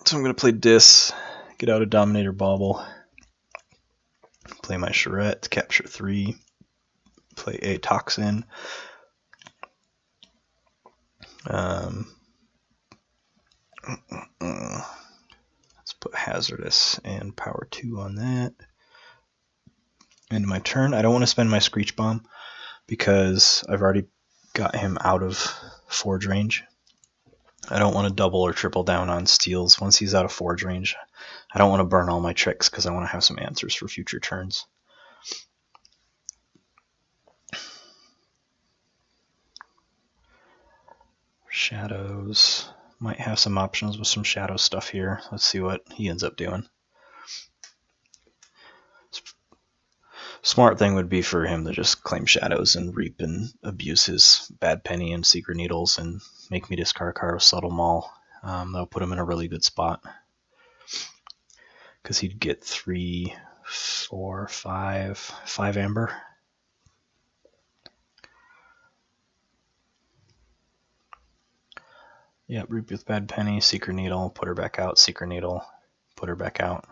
so I'm going to play Dis, get out a Dominator Bauble, play my Charette, capture 3, play a Toxin. Let's put Hazardous and Power 2 on that. End of my turn. I don't want to spend my Screech Bomb because I've already got him out of Forge range. I don't want to double or triple down on steals once he's out of Forge range. I don't want to burn all my tricks because I want to have some answers for future turns. Shadows. Might have some options with some shadow stuff here. Let's see what he ends up doing. Smart thing would be for him to just claim shadows and reap and abuse his bad penny and secret needles and make me discard a card with subtle maul. That'll put him in a really good spot. Because he'd get 3, 4, 5 Aember. Yep, reap with bad penny, secret needle, put her back out, secret needle, put her back out.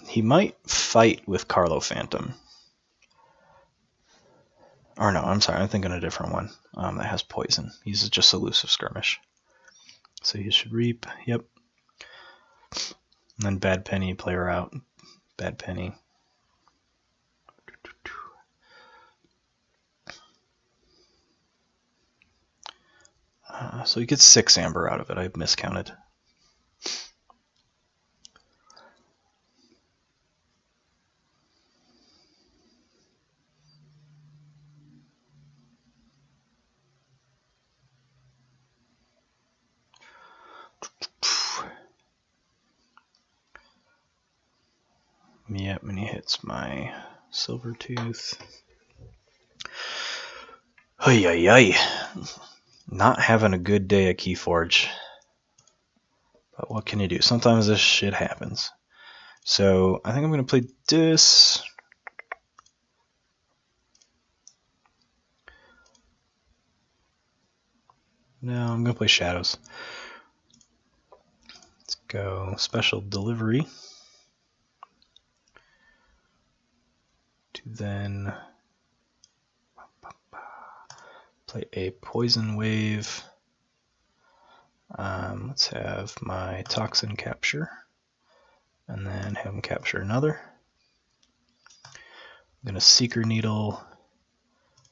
He might fight with Carlo Phantom. Or no, I'm sorry, I'm thinking a different one that has poison. He's just elusive skirmish. So he should reap, yep. And then bad penny, play her out. Bad penny. So he gets 6 Aember out of it. I miscounted. Yep, and he hits my silver tooth. Ay, ay, ay. Not having a good day at Keyforge. But what can you do? Sometimes this shit happens. So I think I'm going to play this. No, I'm going to play Shadows. Let's go Special Delivery. To then play a Poison Wave. Let's have my Toxin capture. And then have him capture another. I'm going to Seeker Needle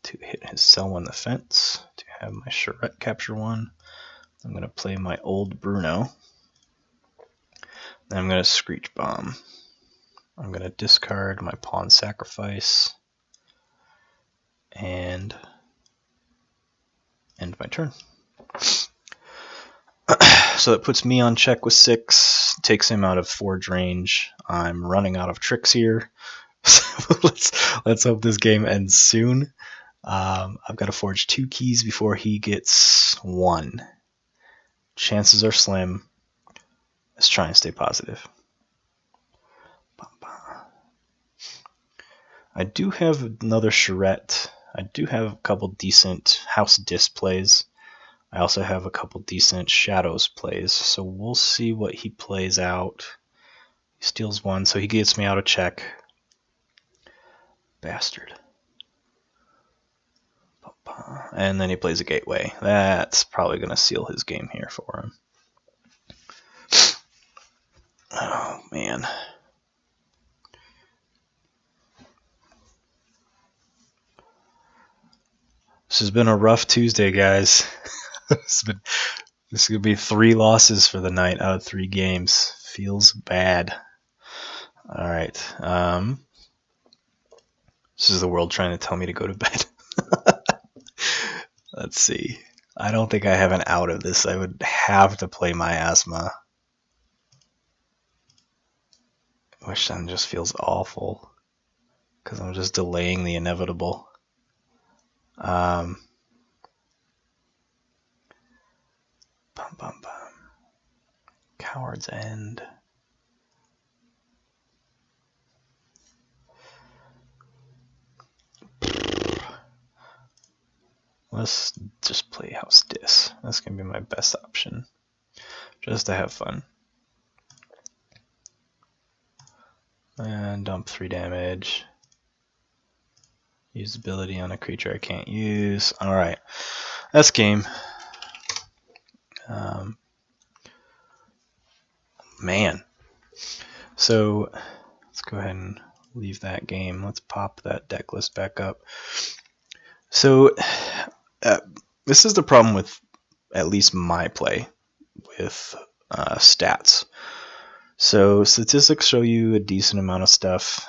to hit his Cell on the Fence. To have my Charette capture one. I'm going to play my Old Bruno. Then I'm going to Screech Bomb. I'm going to discard my Pawn Sacrifice and end my turn. So that puts me on check with 6, takes him out of Forge range. I'm running out of tricks here. So let's hope this game ends soon. I've got to forge 2 keys before he gets 1. Chances are slim. Let's try and stay positive. I do have another Charette. I do have a couple decent House displays. I also have a couple decent Shadows plays, so we'll see what he plays out. He steals 1, so he gets me out of check. Bastard. And then he plays a Gateway. That's probably going to seal his game here for him. Oh, man. This has been a rough Tuesday, guys. This is going to be 3 losses for the night out of 3 games. Feels bad. All right. This is the world trying to tell me to go to bed. Let's see. I don't think I have an out of this. I would have to play my Asthma. Which then just feels awful. Because I'm just delaying the inevitable. Bum, bum, bum. Coward's End. Let's just play House Dis. That's going to be my best option. Just to have fun. And dump 3 damage. Use ability on a creature I can't use. Alright. That's game. Man. So, let's go ahead and leave that game. Let's pop that deck list back up. So, this is the problem with at least my play with stats. So statistics show you a decent amount of stuff.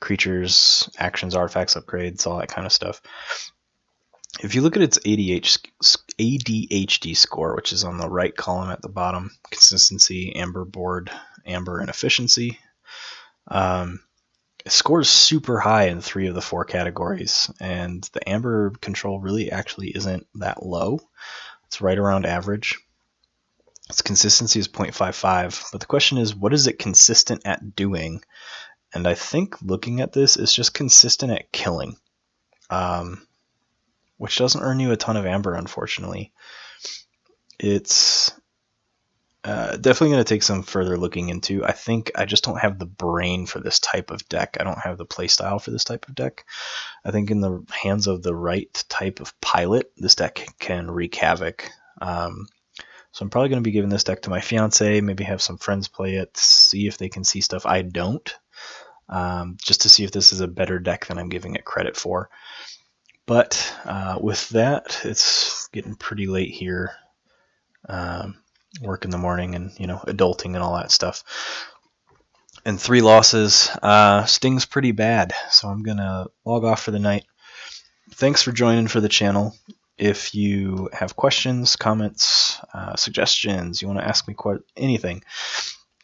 creatures, actions, artifacts, upgrades, all that kind of stuff. If you look at its ADHD score, which is on the right column at the bottom, consistency, Aember board, Aember, and efficiency, it scores super high in 3 of the 4 categories, and the Aember control really actually isn't that low. It's right around average. Its consistency is 0.55, but the question is, what is it consistent at doing? And I think looking at this, it's just consistent at killing, which doesn't earn you a ton of Aember, unfortunately. It's definitely going to take some further looking into. I think I just don't have the brain for this type of deck. I don't have the playstyle for this type of deck. I think in the hands of the right type of pilot, this deck can wreak havoc. So I'm probably going to be giving this deck to my fiance, maybe have some friends play it, see if they can see stuff I don't, just to see if this is a better deck than I'm giving it credit for. But with that, it's getting pretty late here. Work in the morning and, adulting and all that stuff. And 3 losses stings pretty bad, so I'm going to log off for the night. Thanks for joining for the channel. If you have questions, comments, suggestions, you want to ask me anything,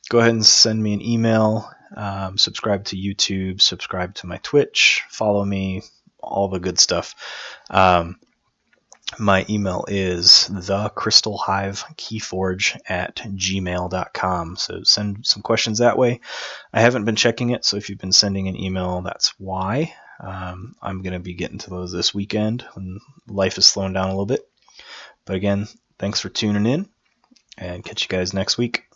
go ahead and send me an email, subscribe to YouTube, subscribe to my Twitch, follow me, all the good stuff. My email is thecrystalhivekeyforge@gmail.com. So send some questions that way. I haven't been checking it, so if you've been sending an email, that's why. I'm going to be getting to those this weekend when life is slowing down a little bit. But again, thanks for tuning in, and catch you guys next week.